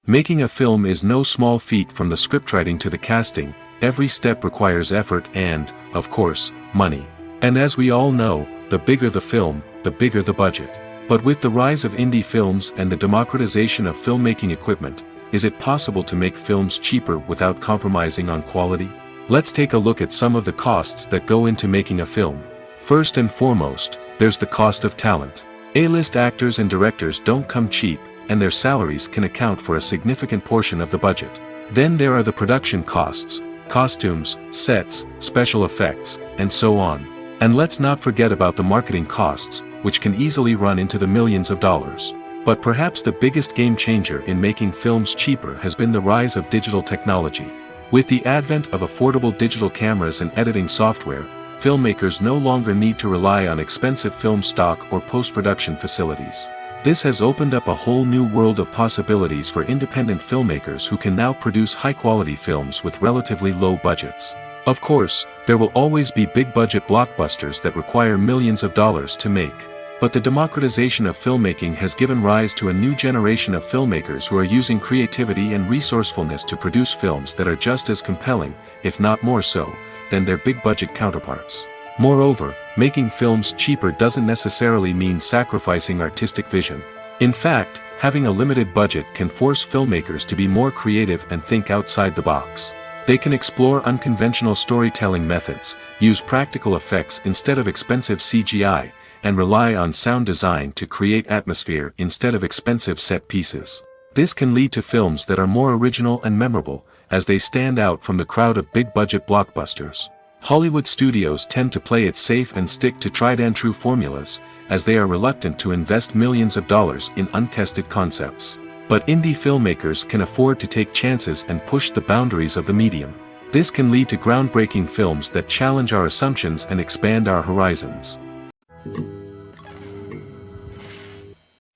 Making a film is no small feat. From the scriptwriting to the casting, every step requires effort and, of course, money. And as we all know, the bigger the film, the bigger the budget. But with the rise of indie films and the democratization of filmmaking equipment, is it possible to make films cheaper without compromising on quality? Let's take a look at some of the costs that go into making a film. First and foremost, there's the cost of talent. A-list actors and directors don't come cheap, and their salaries can account for a significant portion of the budget. Then there are the production costs, costumes, sets, special effects, and so on. And let's not forget about the marketing costs, which can easily run into the millions of dollars. But perhaps the biggest game changer in making films cheaper has been the rise of digital technology. With the advent of affordable digital cameras and editing software, filmmakers no longer need to rely on expensive film stock or post-production facilities. This has opened up a whole new world of possibilities for independent filmmakers who can now produce high-quality films with relatively low budgets. Of course, there will always be big-budget blockbusters that require millions of dollars to make. But the democratization of filmmaking has given rise to a new generation of filmmakers who are using creativity and resourcefulness to produce films that are just as compelling, if not more so, than their big-budget counterparts. Moreover, making films cheaper doesn't necessarily mean sacrificing artistic vision. In fact, having a limited budget can force filmmakers to be more creative and think outside the box. They can explore unconventional storytelling methods, use practical effects instead of expensive CGI, and rely on sound design to create atmosphere instead of expensive set pieces. This can lead to films that are more original and memorable, as they stand out from the crowd of big-budget blockbusters. Hollywood studios tend to play it safe and stick to tried-and-true formulas, as they are reluctant to invest millions of dollars in untested concepts. But indie filmmakers can afford to take chances and push the boundaries of the medium. This can lead to groundbreaking films that challenge our assumptions and expand our horizons.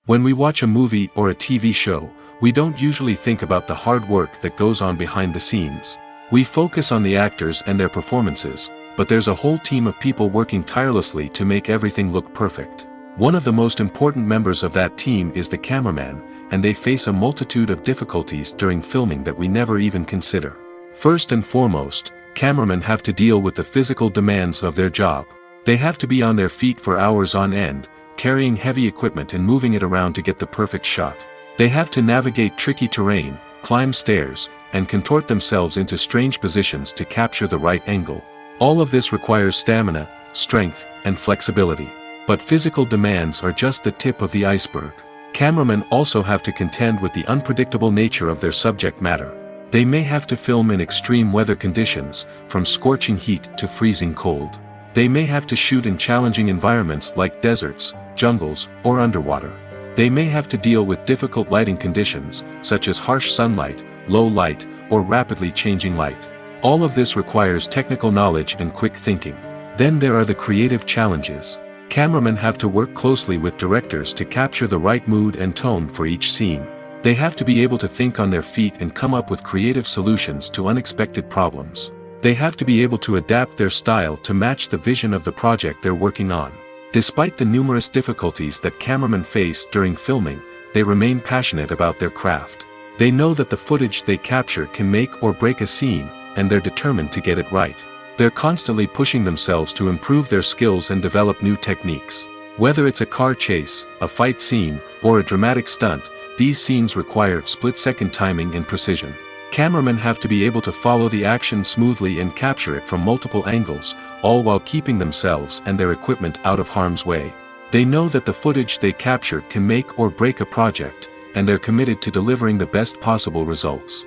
When we watch a movie or a TV show, we don't usually think about the hard work that goes on behind the scenes. We focus on the actors and their performances, but there's a whole team of people working tirelessly to make everything look perfect. One of the most important members of that team is the cameraman, and they face a multitude of difficulties during filming that we never even consider. First and foremost, cameramen have to deal with the physical demands of their job. They have to be on their feet for hours on end, carrying heavy equipment and moving it around to get the perfect shot. They have to navigate tricky terrain, climb stairs, and contort themselves into strange positions to capture the right angle. All of this requires stamina, strength, and flexibility. But physical demands are just the tip of the iceberg. Cameramen also have to contend with the unpredictable nature of their subject matter. They may have to film in extreme weather conditions, from scorching heat to freezing cold. They may have to shoot in challenging environments like deserts, jungles, or underwater. They may have to deal with difficult lighting conditions, such as harsh sunlight, low light, or rapidly changing light. All of this requires technical knowledge and quick thinking. Then there are the creative challenges. Cameramen have to work closely with directors to capture the right mood and tone for each scene. They have to be able to think on their feet and come up with creative solutions to unexpected problems. They have to be able to adapt their style to match the vision of the project they're working on. Despite the numerous difficulties that cameramen face during filming, they remain passionate about their craft. They know that the footage they capture can make or break a scene, and they're determined to get it right. They're constantly pushing themselves to improve their skills and develop new techniques. Whether it's a car chase, a fight scene, or a dramatic stunt, these scenes require split-second timing and precision. Cameramen have to be able to follow the action smoothly and capture it from multiple angles, all while keeping themselves and their equipment out of harm's way. They know that the footage they capture can make or break a project, and they're committed to delivering the best possible results.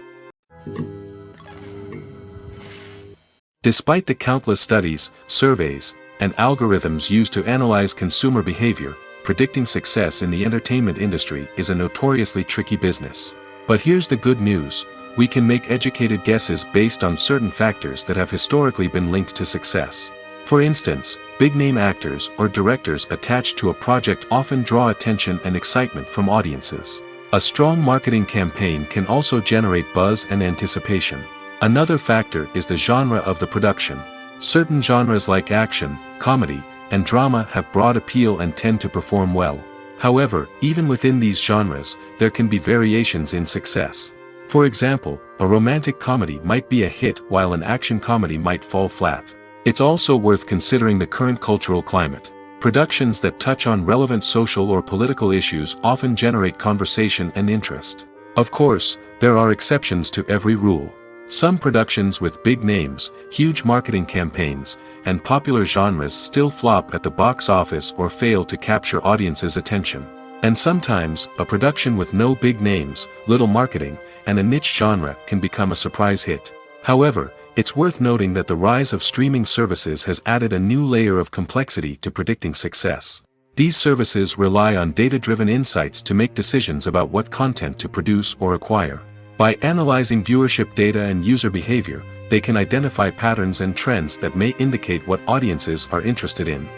Despite the countless studies, surveys, and algorithms used to analyze consumer behavior, predicting success in the entertainment industry is a notoriously tricky business. But here's the good news: we can make educated guesses based on certain factors that have historically been linked to success. For instance, big-name actors or directors attached to a project often draw attention and excitement from audiences. A strong marketing campaign can also generate buzz and anticipation. Another factor is the genre of the production. Certain genres like action, comedy, and drama have broad appeal and tend to perform well. However, even within these genres, there can be variations in success. For example, a romantic comedy might be a hit while an action comedy might fall flat. It's also worth considering the current cultural climate. Productions that touch on relevant social or political issues often generate conversation and interest. Of course, there are exceptions to every rule. Some productions with big names, huge marketing campaigns, and popular genres still flop at the box office or fail to capture audiences' attention. And sometimes, a production with no big names, little marketing, and a niche genre can become a surprise hit. However, it's worth noting that the rise of streaming services has added a new layer of complexity to predicting success. These services rely on data-driven insights to make decisions about what content to produce or acquire. By analyzing viewership data and user behavior, they can identify patterns and trends that may indicate what audiences are interested in.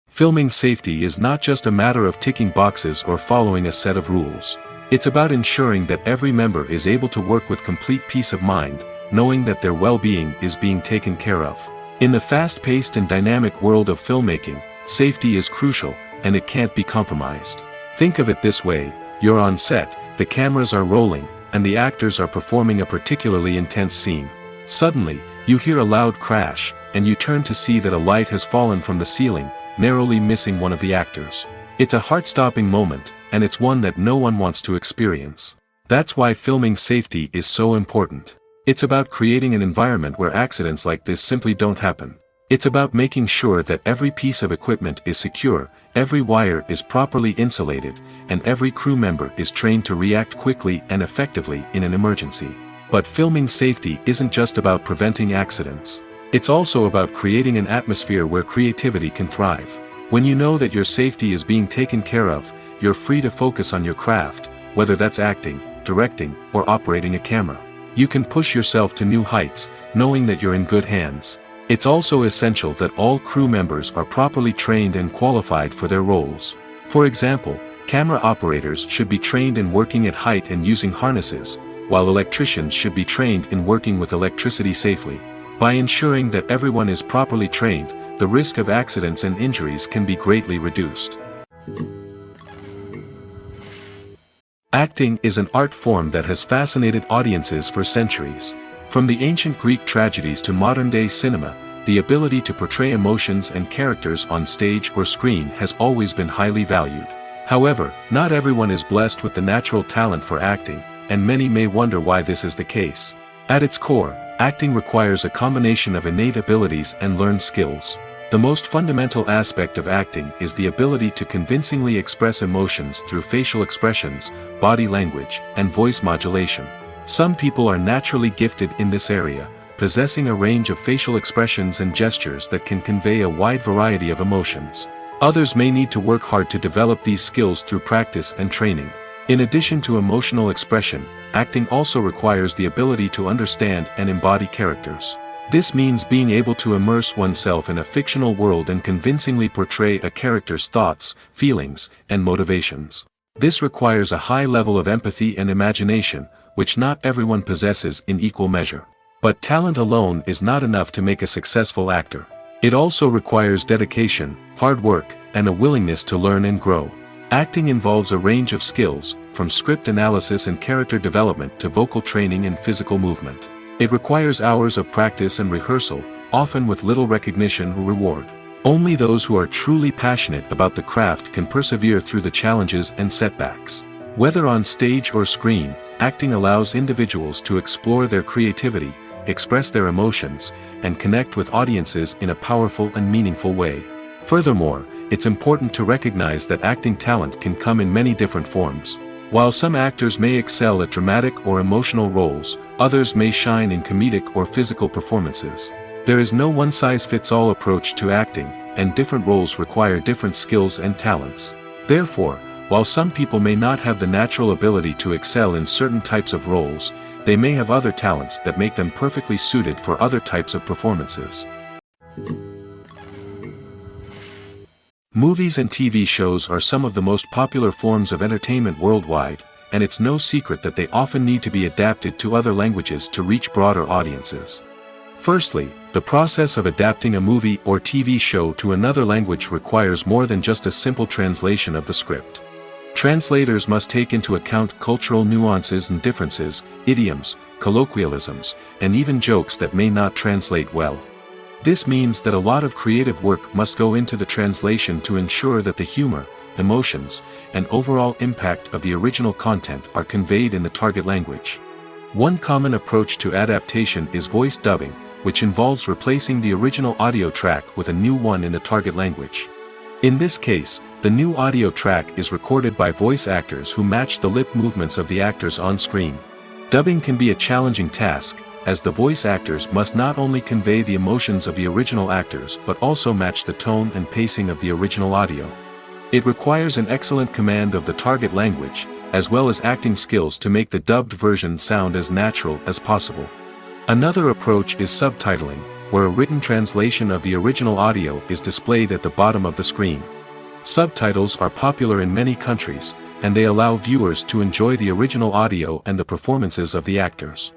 Filming safety is not just a matter of ticking boxes or following a set of rules. It's about ensuring that every member is able to work with complete peace of mind, knowing that their well-being is being taken care of. In the fast-paced and dynamic world of filmmaking, safety is crucial, and it can't be compromised. Think of it this way: you're on set, the cameras are rolling, and the actors are performing a particularly intense scene. Suddenly, you hear a loud crash, and you turn to see that a light has fallen from the ceiling, narrowly missing one of the actors. It's a heart-stopping moment, and it's one that no one wants to experience. That's why filming safety is so important. It's about creating an environment where accidents like this simply don't happen. It's about making sure that every piece of equipment is secure, every wire is properly insulated, and every crew member is trained to react quickly and effectively in an emergency. But filming safety isn't just about preventing accidents. It's also about creating an atmosphere where creativity can thrive. When you know that your safety is being taken care of, you're free to focus on your craft, whether that's acting, directing, or operating a camera. You can push yourself to new heights, knowing that you're in good hands. It's also essential that all crew members are properly trained and qualified for their roles. For example, camera operators should be trained in working at height and using harnesses, while electricians should be trained in working with electricity safely. By ensuring that everyone is properly trained, the risk of accidents and injuries can be greatly reduced. Acting is an art form that has fascinated audiences for centuries. From the ancient Greek tragedies to modern-day cinema, the ability to portray emotions and characters on stage or screen has always been highly valued. However, not everyone is blessed with the natural talent for acting, and many may wonder why this is the case. At its core, acting requires a combination of innate abilities and learned skills. The most fundamental aspect of acting is the ability to convincingly express emotions through facial expressions, body language, and voice modulation. Some people are naturally gifted in this area, possessing a range of facial expressions and gestures that can convey a wide variety of emotions. Others may need to work hard to develop these skills through practice and training. In addition to emotional expression, acting also requires the ability to understand and embody characters. This means being able to immerse oneself in a fictional world and convincingly portray a character's thoughts, feelings, and motivations. This requires a high level of empathy and imagination, which not everyone possesses in equal measure. But talent alone is not enough to make a successful actor. It also requires dedication, hard work, and a willingness to learn and grow. Acting involves a range of skills, from script analysis and character development to vocal training and physical movement. It requires hours of practice and rehearsal, often with little recognition or reward. Only those who are truly passionate about the craft can persevere through the challenges and setbacks. Whether on stage or screen, acting allows individuals to explore their creativity, express their emotions, and connect with audiences in a powerful and meaningful way. Furthermore, it's important to recognize that acting talent can come in many different forms. While some actors may excel at dramatic or emotional roles, others may shine in comedic or physical performances. There is no one-size-fits-all approach to acting, and different roles require different skills and talents. Therefore, while some people may not have the natural ability to excel in certain types of roles, they may have other talents that make them perfectly suited for other types of performances. Movies and TV shows are some of the most popular forms of entertainment worldwide, and it's no secret that they often need to be adapted to other languages to reach broader audiences. Firstly, the process of adapting a movie or TV show to another language requires more than just a simple translation of the script. Translators must take into account cultural nuances and differences, idioms, colloquialisms, and even jokes that may not translate well. This means that a lot of creative work must go into the translation to ensure that the humor, emotions, and overall impact of the original content are conveyed in the target language. One common approach to adaptation is voice dubbing, which involves replacing the original audio track with a new one in the target language. In this case, the new audio track is recorded by voice actors who match the lip movements of the actors on screen. Dubbing can be a challenging task, as the voice actors must not only convey the emotions of the original actors but also match the tone and pacing of the original audio. It requires an excellent command of the target language, as well as acting skills to make the dubbed version sound as natural as possible. Another approach is subtitling, where a written translation of the original audio is displayed at the bottom of the screen. Subtitles are popular in many countries, and they allow viewers to enjoy the original audio and the performances of the actors.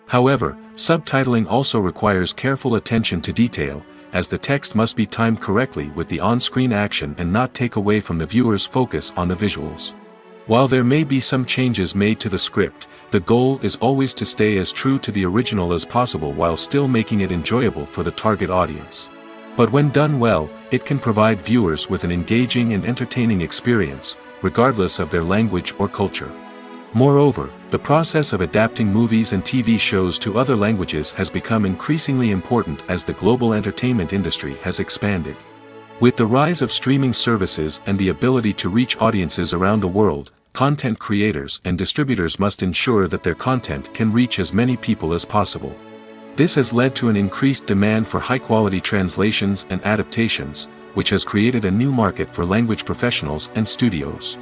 However, subtitling also requires careful attention to detail, as the text must be timed correctly with the on-screen action and not take away from the viewer's focus on the visuals. While there may be some changes made to the script, the goal is always to stay as true to the original as possible while still making it enjoyable for the target audience. But when done well, it can provide viewers with an engaging and entertaining experience, regardless of their language or culture. Moreover, the process of adapting movies and TV shows to other languages has become increasingly important as the global entertainment industry has expanded. With the rise of streaming services and the ability to reach audiences around the world, content creators and distributors must ensure that their content can reach as many people as possible. This has led to an increased demand for high-quality translations and adaptations, which has created a new market for language professionals and studios.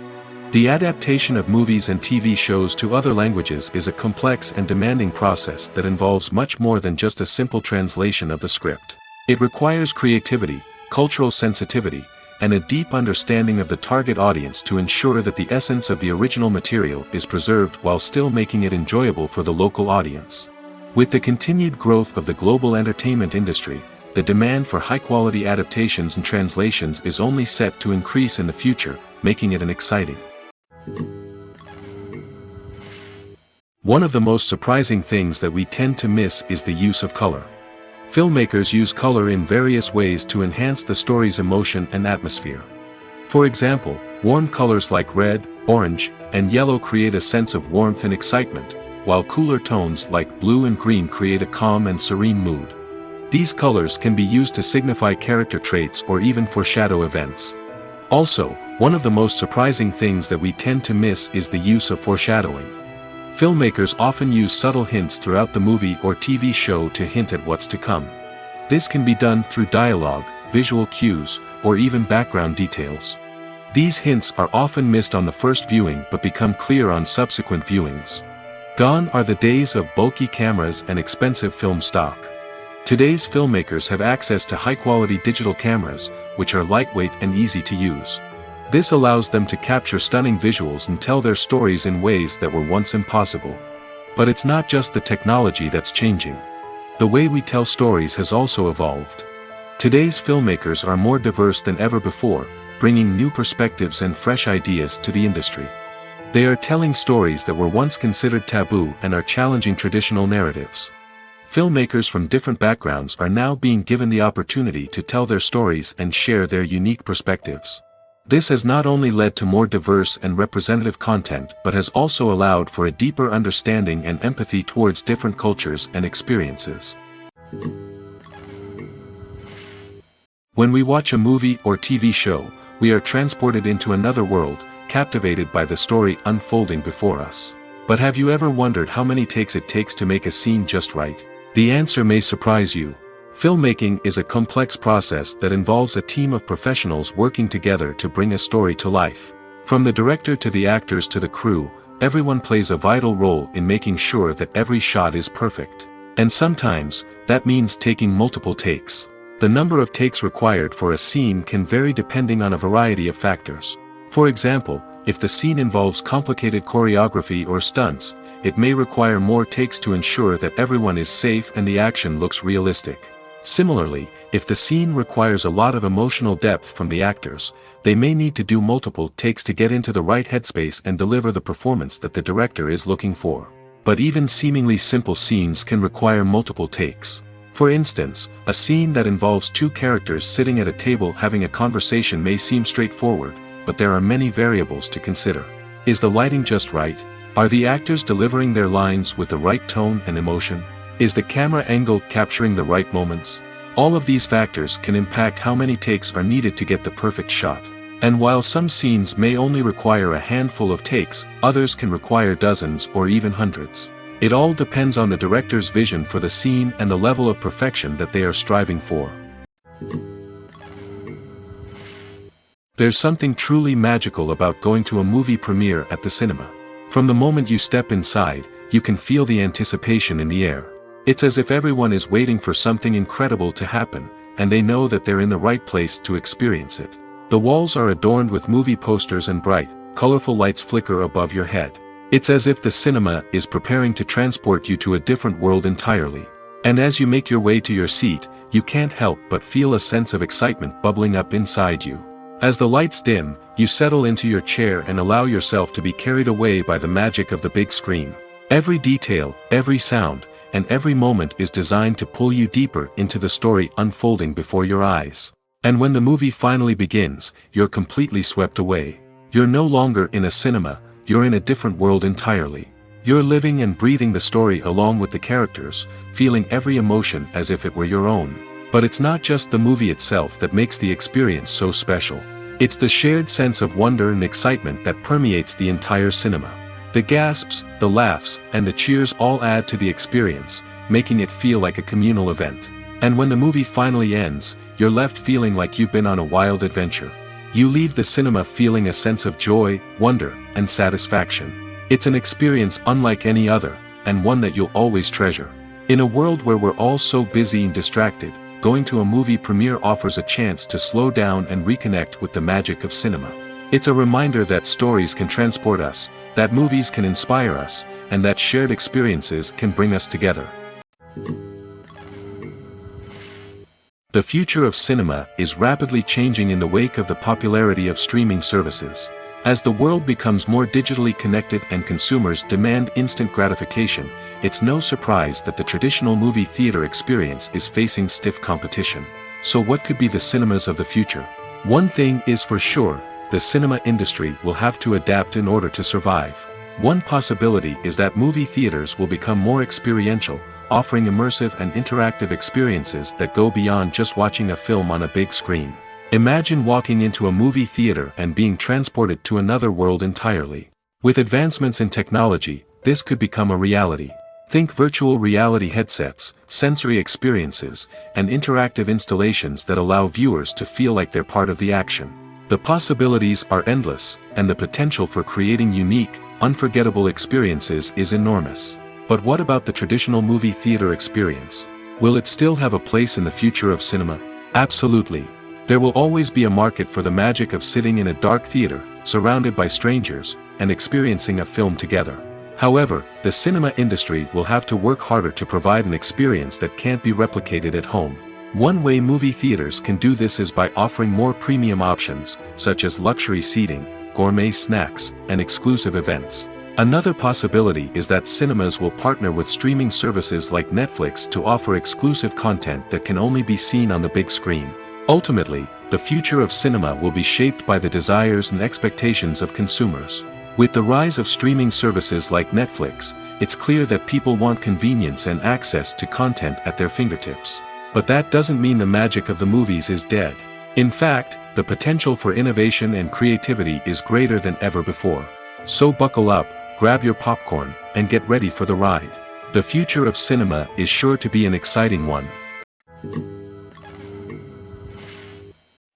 The adaptation of movies and TV shows to other languages is a complex and demanding process that involves much more than just a simple translation of the script. It requires creativity, cultural sensitivity, and a deep understanding of the target audience to ensure that the essence of the original material is preserved while still making it enjoyable for the local audience. With the continued growth of the global entertainment industry, the demand for high-quality adaptations and translations is only set to increase in the future, making it an exciting. One of the most surprising things that we tend to miss is the use of color. Filmmakers use color in various ways to enhance the story's emotion and atmosphere. For example, warm colors like red, orange, and yellow create a sense of warmth and excitement, while cooler tones like blue and green create a calm and serene mood. These colors can be used to signify character traits or even foreshadow events. Also, one of the most surprising things that we tend to miss is the use of foreshadowing. Filmmakers often use subtle hints throughout the movie or TV show to hint at what's to come. This can be done through dialogue, visual cues, or even background details. These hints are often missed on the first viewing but become clear on subsequent viewings. Gone are the days of bulky cameras and expensive film stock. Today's filmmakers have access to high-quality digital cameras, which are lightweight and easy to use. This allows them to capture stunning visuals and tell their stories in ways that were once impossible. But it's not just the technology that's changing. The way we tell stories has also evolved. Today's filmmakers are more diverse than ever before, bringing new perspectives and fresh ideas to the industry. They are telling stories that were once considered taboo and are challenging traditional narratives. Filmmakers from different backgrounds are now being given the opportunity to tell their stories and share their unique perspectives. This has not only led to more diverse and representative content but has also allowed for a deeper understanding and empathy towards different cultures and experiences. When we watch a movie or TV show, we are transported into another world, captivated by the story unfolding before us. But have you ever wondered how many takes it takes to make a scene just right? The answer may surprise you. Filmmaking is a complex process that involves a team of professionals working together to bring a story to life. From the director to the actors to the crew, everyone plays a vital role in making sure that every shot is perfect. And sometimes, that means taking multiple takes. The number of takes required for a scene can vary depending on a variety of factors. For example, if the scene involves complicated choreography or stunts, it may require more takes to ensure that everyone is safe and the action looks realistic. Similarly, if the scene requires a lot of emotional depth from the actors, they may need to do multiple takes to get into the right headspace and deliver the performance that the director is looking for. But even seemingly simple scenes can require multiple takes. For instance, a scene that involves two characters sitting at a table having a conversation may seem straightforward, but there are many variables to consider. Is the lighting just right? Are the actors delivering their lines with the right tone and emotion? Is the camera angle capturing the right moments? All of these factors can impact how many takes are needed to get the perfect shot. And while some scenes may only require a handful of takes, others can require dozens or even hundreds. It all depends on the director's vision for the scene and the level of perfection that they are striving for. There's something truly magical about going to a movie premiere at the cinema. From the moment you step inside, you can feel the anticipation in the air. It's as if everyone is waiting for something incredible to happen, and they know that they're in the right place to experience it. The walls are adorned with movie posters and bright, colorful lights flicker above your head. It's as if the cinema is preparing to transport you to a different world entirely. And as you make your way to your seat, you can't help but feel a sense of excitement bubbling up inside you. As the lights dim, you settle into your chair and allow yourself to be carried away by the magic of the big screen. Every detail, every sound, and every moment is designed to pull you deeper into the story unfolding before your eyes. And when the movie finally begins, you're completely swept away. You're no longer in a cinema, you're in a different world entirely. You're living and breathing the story along with the characters, feeling every emotion as if it were your own. But it's not just the movie itself that makes the experience so special. It's the shared sense of wonder and excitement that permeates the entire cinema. The gasps, the laughs, and the cheers all add to the experience, making it feel like a communal event. And when the movie finally ends, you're left feeling like you've been on a wild adventure. You leave the cinema feeling a sense of joy, wonder, and satisfaction. It's an experience unlike any other, and one that you'll always treasure. In a world where we're all so busy and distracted, going to a movie premiere offers a chance to slow down and reconnect with the magic of cinema. It's a reminder that stories can transport us, that movies can inspire us, and that shared experiences can bring us together. The future of cinema is rapidly changing in the wake of the popularity of streaming services. As the world becomes more digitally connected and consumers demand instant gratification, it's no surprise that the traditional movie theater experience is facing stiff competition. So what could be the cinemas of the future? One thing is for sure, the cinema industry will have to adapt in order to survive. One possibility is that movie theaters will become more experiential, offering immersive and interactive experiences that go beyond just watching a film on a big screen. Imagine walking into a movie theater and being transported to another world entirely. With advancements in technology, this could become a reality. Think virtual reality headsets, sensory experiences, and interactive installations that allow viewers to feel like they're part of the action. The possibilities are endless, and the potential for creating unique, unforgettable experiences is enormous. But what about the traditional movie theater experience? Will it still have a place in the future of cinema? Absolutely. There will always be a market for the magic of sitting in a dark theater, surrounded by strangers, and experiencing a film together. However, the cinema industry will have to work harder to provide an experience that can't be replicated at home. One way movie theaters can do this is by offering more premium options, such as luxury seating, gourmet snacks, and exclusive events. Another possibility is that cinemas will partner with streaming services like Netflix to offer exclusive content that can only be seen on the big screen. Ultimately, the future of cinema will be shaped by the desires and expectations of consumers. With the rise of streaming services like Netflix, it's clear that people want convenience and access to content at their fingertips. But that doesn't mean the magic of the movies is dead. In fact, the potential for innovation and creativity is greater than ever before. So buckle up, grab your popcorn, and get ready for the ride. The future of cinema is sure to be an exciting one.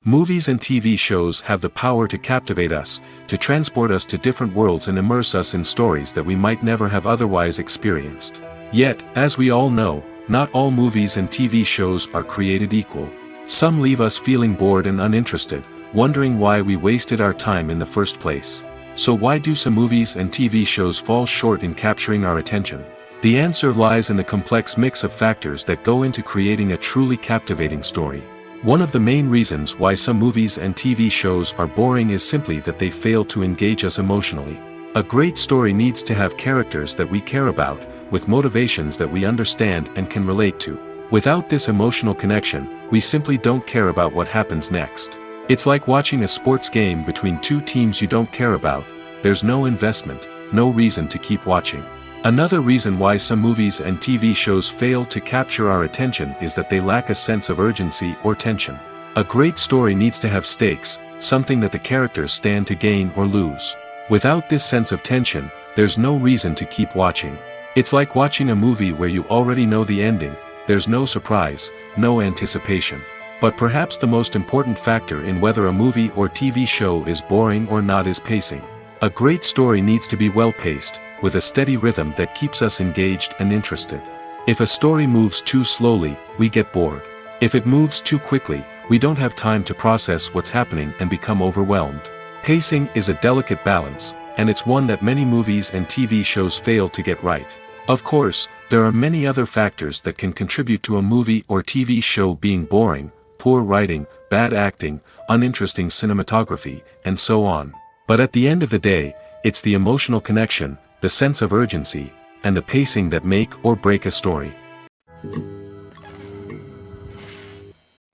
Movies and TV shows have the power to captivate us, to transport us to different worlds and immerse us in stories that we might never have otherwise experienced. Yet, as we all know, not all movies and TV shows are created equal. Some leave us feeling bored and uninterested, wondering why we wasted our time in the first place. So why do some movies and TV shows fall short in capturing our attention? The answer lies in the complex mix of factors that go into creating a truly captivating story. One of the main reasons why some movies and TV shows are boring is simply that they fail to engage us emotionally. A great story needs to have characters that we care about, with motivations that we understand and can relate to. Without this emotional connection, we simply don't care about what happens next. It's like watching a sports game between two teams you don't care about. There's no investment, no reason to keep watching. Another reason why some movies and TV shows fail to capture our attention is that they lack a sense of urgency or tension. A great story needs to have stakes, something that the characters stand to gain or lose. Without this sense of tension, there's no reason to keep watching. It's like watching a movie where you already know the ending, there's no surprise, no anticipation. But perhaps the most important factor in whether a movie or TV show is boring or not is pacing. A great story needs to be well-paced, with a steady rhythm that keeps us engaged and interested. If a story moves too slowly, we get bored. If it moves too quickly, we don't have time to process what's happening and become overwhelmed. Pacing is a delicate balance, and it's one that many movies and TV shows fail to get right. Of course, there are many other factors that can contribute to a movie or TV show being boring: poor writing, bad acting, uninteresting cinematography, and so on. But at the end of the day, it's the emotional connection, the sense of urgency, and the pacing that make or break a story.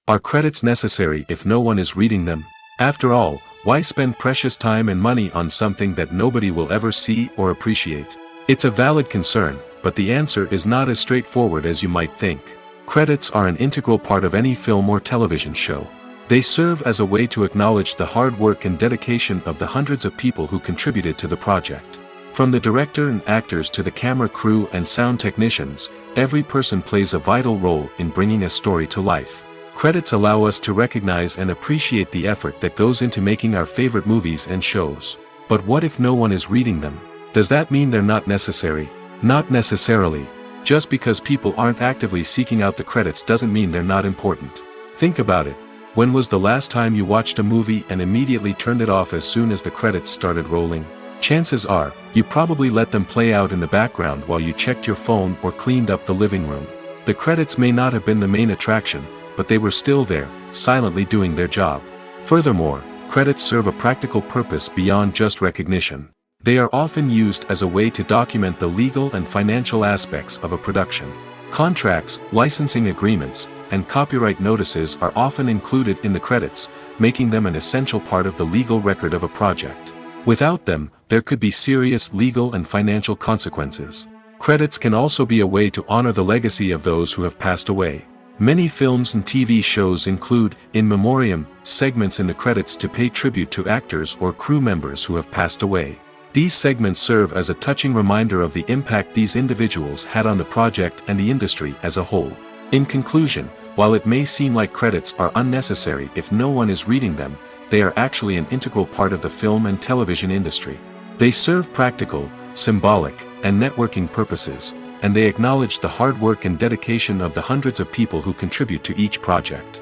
Are credits necessary if no one is reading them? After all, why spend precious time and money on something that nobody will ever see or appreciate? It's a valid concern, but the answer is not as straightforward as you might think. Credits are an integral part of any film or television show. They serve as a way to acknowledge the hard work and dedication of the hundreds of people who contributed to the project. From the director and actors to the camera crew and sound technicians, every person plays a vital role in bringing a story to life. Credits allow us to recognize and appreciate the effort that goes into making our favorite movies and shows. But what if no one is reading them? Does that mean they're not necessary? Not necessarily. Just because people aren't actively seeking out the credits doesn't mean they're not important. Think about it. When was the last time you watched a movie and immediately turned it off as soon as the credits started rolling? Chances are, you probably let them play out in the background while you checked your phone or cleaned up the living room. The credits may not have been the main attraction, but they were still there, silently doing their job. Furthermore, credits serve a practical purpose beyond just recognition. They are often used as a way to document the legal and financial aspects of a production. Contracts, licensing agreements, and copyright notices are often included in the credits, making them an essential part of the legal record of a project. Without them, there could be serious legal and financial consequences. Credits can also be a way to honor the legacy of those who have passed away. Many films and TV shows include in memoriam segments in the credits to pay tribute to actors or crew members who have passed away. These segments serve as a touching reminder of the impact these individuals had on the project and the industry as a whole. In conclusion, while it may seem like credits are unnecessary if no one is reading them, they are actually an integral part of the film and television industry. They serve practical, symbolic, and networking purposes, and they acknowledge the hard work and dedication of the hundreds of people who contribute to each project.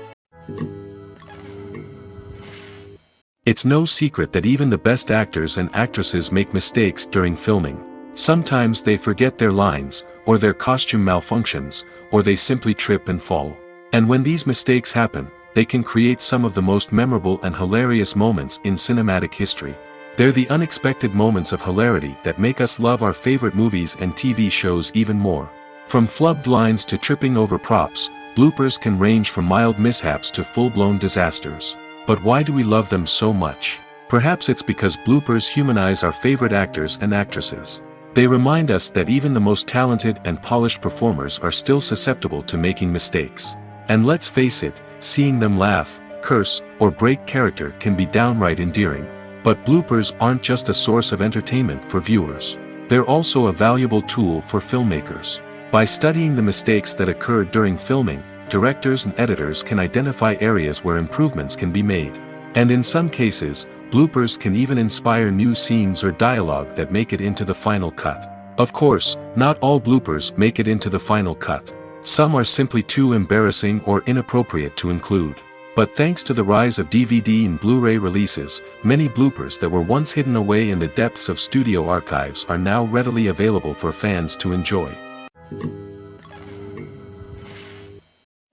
It's no secret that even the best actors and actresses make mistakes during filming. Sometimes they forget their lines, or their costume malfunctions, or they simply trip and fall. And when these mistakes happen, they can create some of the most memorable and hilarious moments in cinematic history. They're the unexpected moments of hilarity that make us love our favorite movies and TV shows even more. From flubbed lines to tripping over props, bloopers can range from mild mishaps to full-blown disasters. But why do we love them so much? Perhaps it's because bloopers humanize our favorite actors and actresses. They remind us that even the most talented and polished performers are still susceptible to making mistakes. And let's face it, seeing them laugh, curse, or break character can be downright endearing. But bloopers aren't just a source of entertainment for viewers. They're also a valuable tool for filmmakers. By studying the mistakes that occurred during filming, directors and editors can identify areas where improvements can be made. And in some cases, bloopers can even inspire new scenes or dialogue that make it into the final cut. Of course, not all bloopers make it into the final cut. Some are simply too embarrassing or inappropriate to include. But thanks to the rise of DVD and Blu-ray releases, many bloopers that were once hidden away in the depths of studio archives are now readily available for fans to enjoy.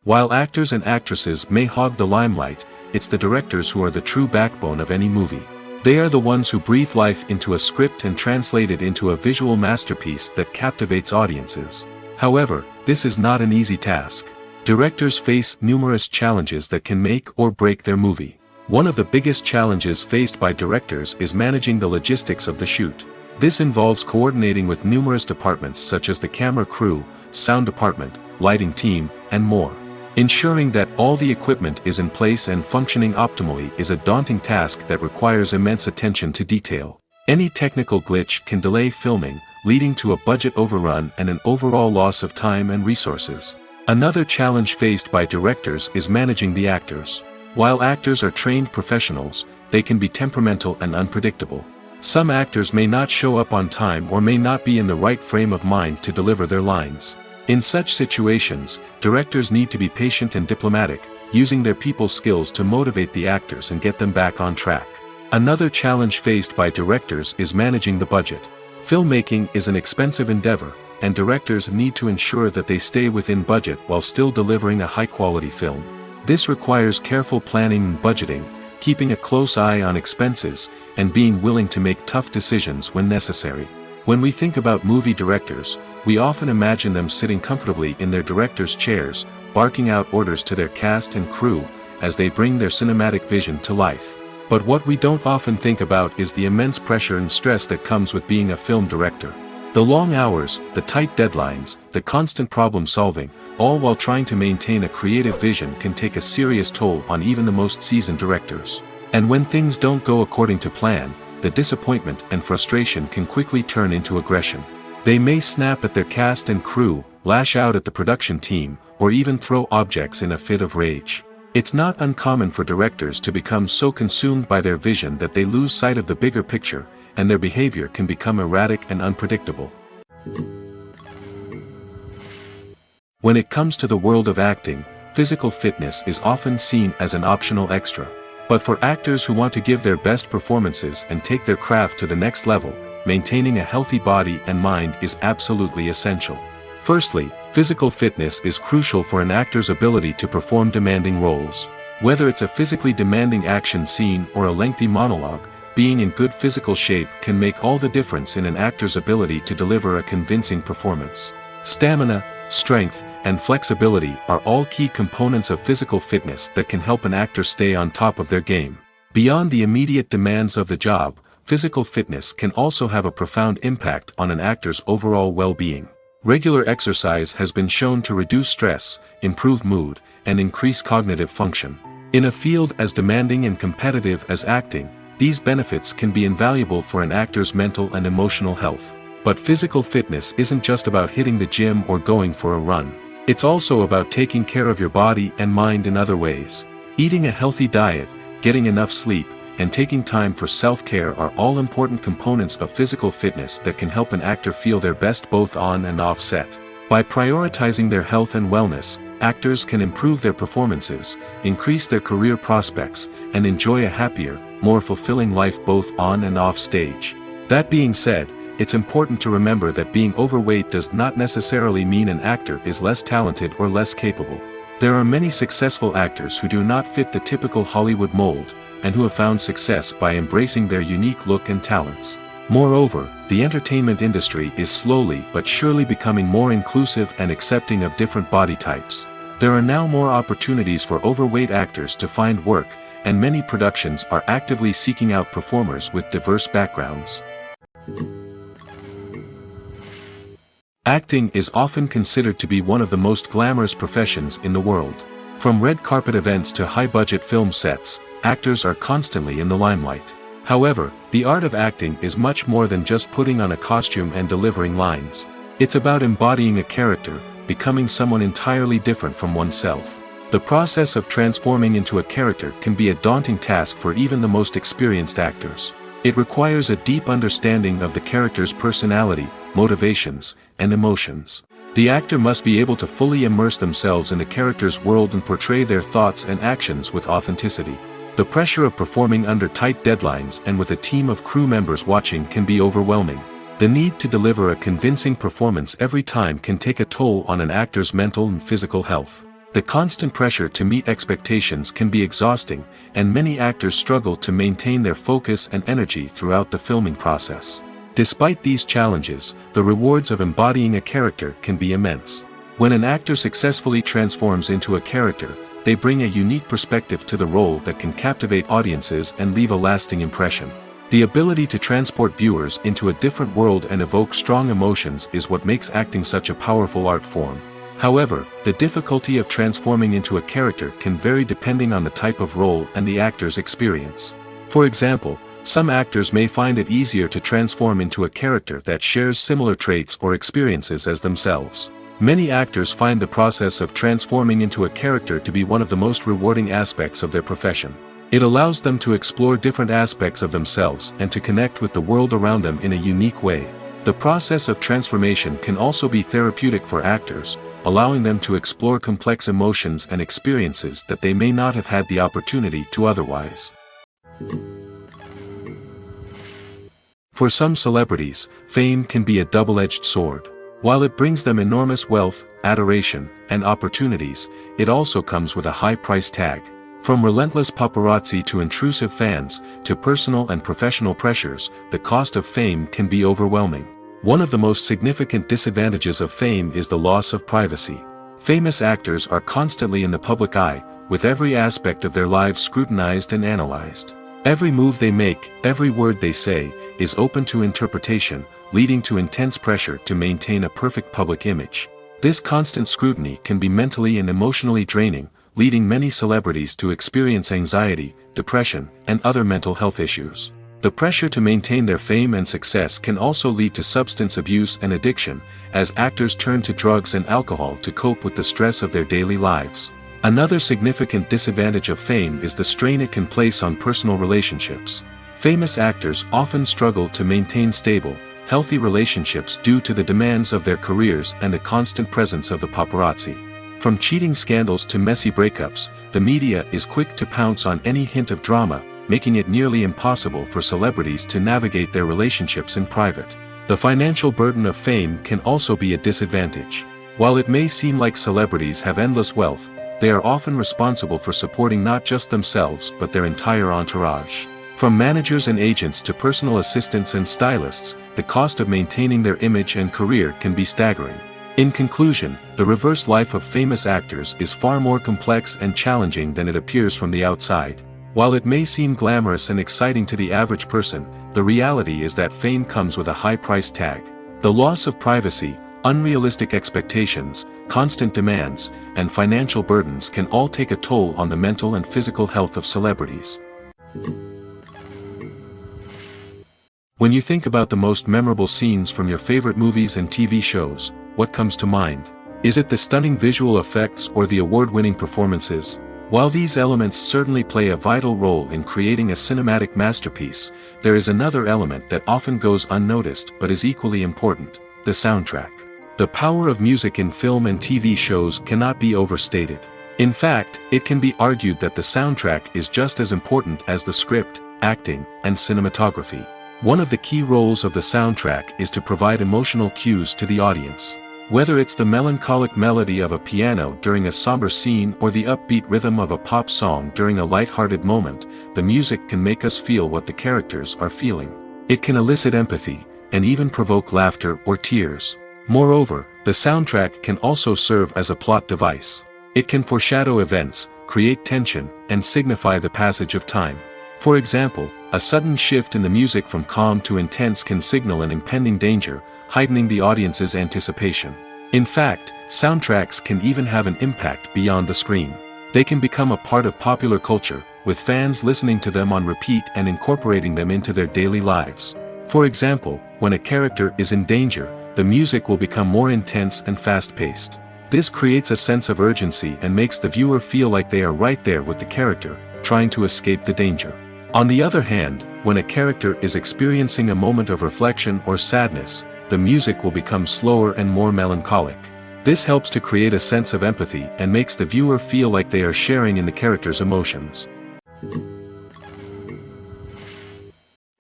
While actors and actresses may hog the limelight, it's the directors who are the true backbone of any movie. They are the ones who breathe life into a script and translate it into a visual masterpiece that captivates audiences. However, this is not an easy task. Directors face numerous challenges that can make or break their movie. One of the biggest challenges faced by directors is managing the logistics of the shoot. This involves coordinating with numerous departments such as the camera crew, sound department, lighting team, and more. Ensuring that all the equipment is in place and functioning optimally is a daunting task that requires immense attention to detail. Any technical glitch can delay filming, leading to a budget overrun and an overall loss of time and resources. Another challenge faced by directors is managing the actors. While actors are trained professionals, they can be temperamental and unpredictable. Some actors may not show up on time or may not be in the right frame of mind to deliver their lines. In such situations, directors need to be patient and diplomatic, using their people skills to motivate the actors and get them back on track. Another challenge faced by directors is managing the budget. Filmmaking is an expensive endeavor, and directors need to ensure that they stay within budget while still delivering a high-quality film. This requires careful planning and budgeting, keeping a close eye on expenses, and being willing to make tough decisions when necessary. When we think about movie directors, we often imagine them sitting comfortably in their director's chairs, barking out orders to their cast and crew, as they bring their cinematic vision to life. But what we don't often think about is the immense pressure and stress that comes with being a film director. The long hours, the tight deadlines, the constant problem solving, all while trying to maintain a creative vision can take a serious toll on even the most seasoned directors. And when things don't go according to plan, the disappointment and frustration can quickly turn into aggression. They may snap at their cast and crew, lash out at the production team, or even throw objects in a fit of rage. It's not uncommon for directors to become so consumed by their vision that they lose sight of the bigger picture, and their behavior can become erratic and unpredictable. When it comes to the world of acting, physical fitness is often seen as an optional extra. But for actors who want to give their best performances and take their craft to the next level, maintaining a healthy body and mind is absolutely essential. Firstly, physical fitness is crucial for an actor's ability to perform demanding roles. Whether it's a physically demanding action scene or a lengthy monologue, being in good physical shape can make all the difference in an actor's ability to deliver a convincing performance. Stamina, strength, and flexibility are all key components of physical fitness that can help an actor stay on top of their game. Beyond the immediate demands of the job, physical fitness can also have a profound impact on an actor's overall well-being. Regular exercise has been shown to reduce stress, improve mood, and increase cognitive function. In a field as demanding and competitive as acting, these benefits can be invaluable for an actor's mental and emotional health. But physical fitness isn't just about hitting the gym or going for a run. It's also about taking care of your body and mind in other ways. Eating a healthy diet, getting enough sleep, and taking time for self-care are all important components of physical fitness that can help an actor feel their best both on and off set. By prioritizing their health and wellness, actors can improve their performances, increase their career prospects, and enjoy a happier, more fulfilling life both on and off stage. That being said, it's important to remember that being overweight does not necessarily mean an actor is less talented or less capable. There are many successful actors who do not fit the typical Hollywood mold, and who have found success by embracing their unique look and talents. Moreover, the entertainment industry is slowly but surely becoming more inclusive and accepting of different body types. There are now more opportunities for overweight actors to find work, and many productions are actively seeking out performers with diverse backgrounds. Acting is often considered to be one of the most glamorous professions in the world. From red carpet events to high-budget film sets, actors are constantly in the limelight. However, the art of acting is much more than just putting on a costume and delivering lines. It's about embodying a character, becoming someone entirely different from oneself. The process of transforming into a character can be a daunting task for even the most experienced actors. It requires a deep understanding of the character's personality, motivations, and emotions. The actor must be able to fully immerse themselves in the character's world and portray their thoughts and actions with authenticity. The pressure of performing under tight deadlines and with a team of crew members watching can be overwhelming. The need to deliver a convincing performance every time can take a toll on an actor's mental and physical health. The constant pressure to meet expectations can be exhausting, and many actors struggle to maintain their focus and energy throughout the filming process. Despite these challenges, the rewards of embodying a character can be immense. When an actor successfully transforms into a character, they bring a unique perspective to the role that can captivate audiences and leave a lasting impression. The ability to transport viewers into a different world and evoke strong emotions is what makes acting such a powerful art form. However, the difficulty of transforming into a character can vary depending on the type of role and the actor's experience. For example, some actors may find it easier to transform into a character that shares similar traits or experiences as themselves. Many actors find the process of transforming into a character to be one of the most rewarding aspects of their profession. It allows them to explore different aspects of themselves and to connect with the world around them in a unique way. The process of transformation can also be therapeutic for actors, allowing them to explore complex emotions and experiences that they may not have had the opportunity to otherwise. For some celebrities, fame can be a double-edged sword. While it brings them enormous wealth, adoration, and opportunities, it also comes with a high price tag. From relentless paparazzi to intrusive fans, to personal and professional pressures, the cost of fame can be overwhelming. One of the most significant disadvantages of fame is the loss of privacy. Famous actors are constantly in the public eye, with every aspect of their lives scrutinized and analyzed. Every move they make, every word they say, is open to interpretation, leading to intense pressure to maintain a perfect public image. This constant scrutiny can be mentally and emotionally draining, leading many celebrities to experience anxiety, depression, and other mental health issues. The pressure to maintain their fame and success can also lead to substance abuse and addiction, as actors turn to drugs and alcohol to cope with the stress of their daily lives. Another significant disadvantage of fame is the strain it can place on personal relationships. Famous actors often struggle to maintain stable, healthy relationships due to the demands of their careers and the constant presence of the paparazzi. From cheating scandals to messy breakups, the media is quick to pounce on any hint of drama, making it nearly impossible for celebrities to navigate their relationships in private. The financial burden of fame can also be a disadvantage. While it may seem like celebrities have endless wealth, they are often responsible for supporting not just themselves but their entire entourage. From managers and agents to personal assistants and stylists, the cost of maintaining their image and career can be staggering. In conclusion, the reverse life of famous actors is far more complex and challenging than it appears from the outside. While it may seem glamorous and exciting to the average person, the reality is that fame comes with a high price tag. The loss of privacy, unrealistic expectations, constant demands, and financial burdens can all take a toll on the mental and physical health of celebrities. When you think about the most memorable scenes from your favorite movies and TV shows, what comes to mind? Is it the stunning visual effects or the award-winning performances? While these elements certainly play a vital role in creating a cinematic masterpiece, there is another element that often goes unnoticed but is equally important: the soundtrack. The power of music in film and TV shows cannot be overstated. In fact, it can be argued that the soundtrack is just as important as the script, acting, and cinematography. One of the key roles of the soundtrack is to provide emotional cues to the audience. Whether it's the melancholic melody of a piano during a somber scene or the upbeat rhythm of a pop song during a light-hearted moment, the music can make us feel what the characters are feeling. It can elicit empathy, and even provoke laughter or tears. Moreover, the soundtrack can also serve as a plot device. It can foreshadow events, create tension, and signify the passage of time. For example, a sudden shift in the music from calm to intense can signal an impending danger, heightening the audience's anticipation. In fact, soundtracks can even have an impact beyond the screen. They can become a part of popular culture, with fans listening to them on repeat and incorporating them into their daily lives. For example, when a character is in danger, the music will become more intense and fast-paced. This creates a sense of urgency and makes the viewer feel like they are right there with the character, trying to escape the danger. On the other hand, when a character is experiencing a moment of reflection or sadness, the music will become slower and more melancholic. This helps to create a sense of empathy and makes the viewer feel like they are sharing in the character's emotions.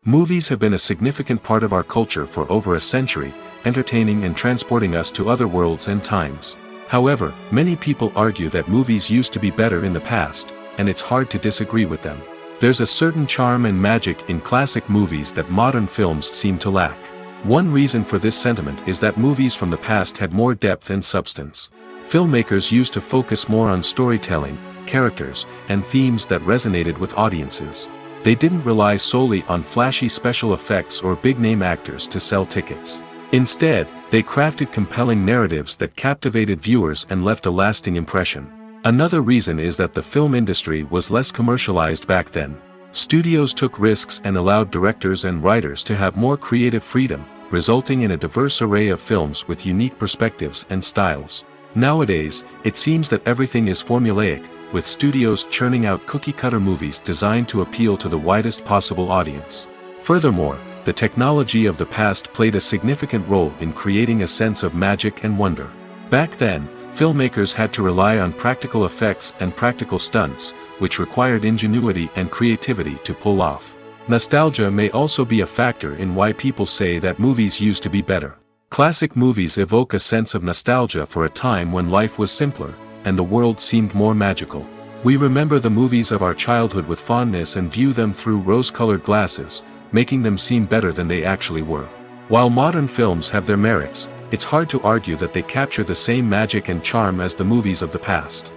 Movies have been a significant part of our culture for over a century, entertaining and transporting us to other worlds and times. However, many people argue that movies used to be better in the past, and it's hard to disagree with them. There's a certain charm and magic in classic movies that modern films seem to lack. One reason for this sentiment is that movies from the past had more depth and substance. Filmmakers used to focus more on storytelling, characters, and themes that resonated with audiences. They didn't rely solely on flashy special effects or big-name actors to sell tickets. Instead, they crafted compelling narratives that captivated viewers and left a lasting impression. Another reason is that the film industry was less commercialized back then. Studios took risks and allowed directors and writers to have more creative freedom, resulting in a diverse array of films with unique perspectives and styles. Nowadays, it seems that everything is formulaic, with studios churning out cookie-cutter movies designed to appeal to the widest possible audience. Furthermore, the technology of the past played a significant role in creating a sense of magic and wonder. Back then, filmmakers had to rely on practical effects and practical stunts, which required ingenuity and creativity to pull off. Nostalgia may also be a factor in why people say that movies used to be better. Classic movies evoke a sense of nostalgia for a time when life was simpler, and the world seemed more magical. We remember the movies of our childhood with fondness and view them through rose-colored glasses, making them seem better than they actually were. While modern films have their merits, it's hard to argue that they capture the same magic and charm as the movies of the past.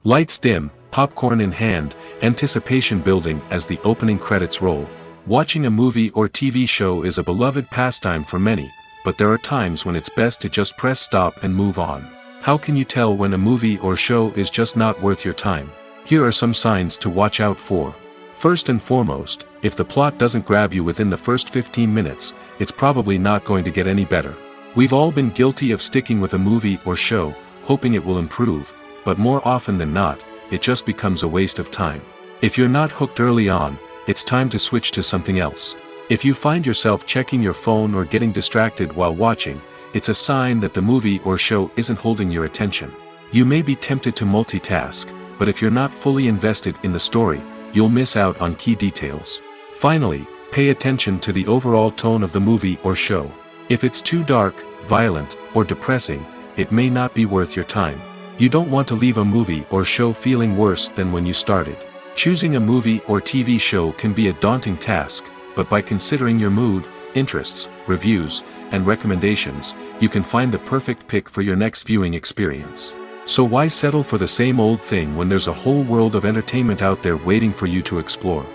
Lights dim, popcorn in hand, anticipation building as the opening credits roll. Watching a movie or TV show is a beloved pastime for many, but there are times when it's best to just press stop and move on. How can you tell when a movie or show is just not worth your time? Here are some signs to watch out for. First and foremost, if the plot doesn't grab you within the first 15 minutes, it's probably not going to get any better. We've all been guilty of sticking with a movie or show, hoping it will improve, but more often than not, it just becomes a waste of time. If you're not hooked early on, it's time to switch to something else. If you find yourself checking your phone or getting distracted while watching, it's a sign that the movie or show isn't holding your attention. You may be tempted to multitask, but if you're not fully invested in the story, you'll miss out on key details. Finally, pay attention to the overall tone of the movie or show. If it's too dark, violent, or depressing, it may not be worth your time. You don't want to leave a movie or show feeling worse than when you started. Choosing a movie or TV show can be a daunting task, but by considering your mood, interests, reviews, and recommendations, you can find the perfect pick for your next viewing experience. So why settle for the same old thing when there's a whole world of entertainment out there waiting for you to explore?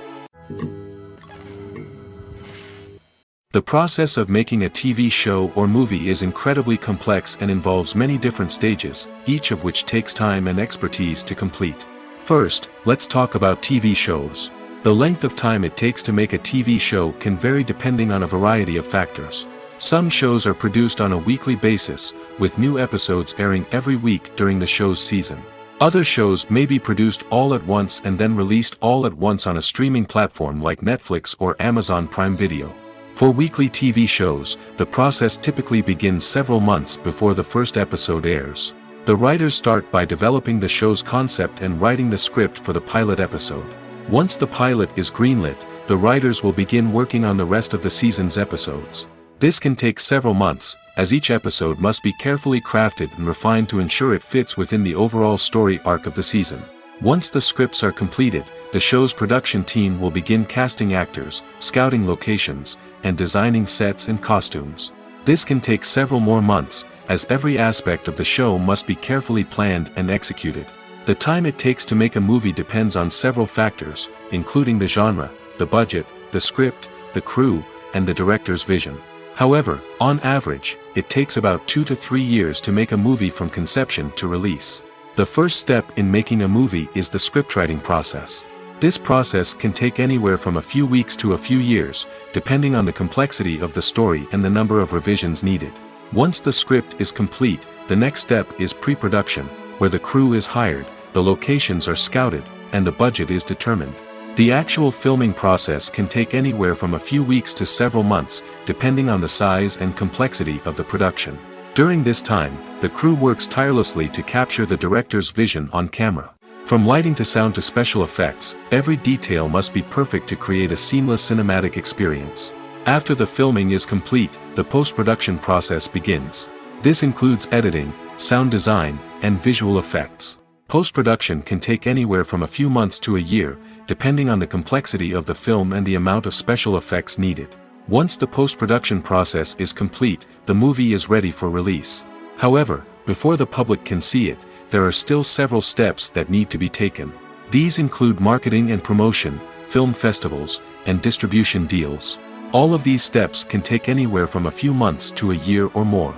The process of making a TV show or movie is incredibly complex and involves many different stages, each of which takes time and expertise to complete. First, let's talk about TV shows. The length of time it takes to make a TV show can vary depending on a variety of factors. Some shows are produced on a weekly basis, with new episodes airing every week during the show's season. Other shows may be produced all at once and then released all at once on a streaming platform like Netflix or Amazon Prime Video. For weekly TV shows, the process typically begins several months before the first episode airs. The writers start by developing the show's concept and writing the script for the pilot episode. Once the pilot is greenlit, the writers will begin working on the rest of the season's episodes. This can take several months, as each episode must be carefully crafted and refined to ensure it fits within the overall story arc of the season. Once the scripts are completed, the show's production team will begin casting actors, scouting locations, and designing sets and costumes. This can take several more months, as every aspect of the show must be carefully planned and executed. The time it takes to make a movie depends on several factors, including the genre, the budget, the script, the crew, and the director's vision. However, on average, it takes about 2 to 3 years to make a movie from conception to release. The first step in making a movie is the scriptwriting process. This process can take anywhere from a few weeks to a few years, depending on the complexity of the story and the number of revisions needed. Once the script is complete, the next step is pre-production, where the crew is hired, the locations are scouted, and the budget is determined. The actual filming process can take anywhere from a few weeks to several months, depending on the size and complexity of the production. During this time, the crew works tirelessly to capture the director's vision on camera. From lighting to sound to special effects, every detail must be perfect to create a seamless cinematic experience. After the filming is complete, the post-production process begins. This includes editing, sound design, and visual effects. Post-production can take anywhere from a few months to a year, depending on the complexity of the film and the amount of special effects needed. Once the post-production process is complete, the movie is ready for release. However, before the public can see it, there are still several steps that need to be taken. These include marketing and promotion, film festivals, and distribution deals. All of these steps can take anywhere from a few months to a year or more.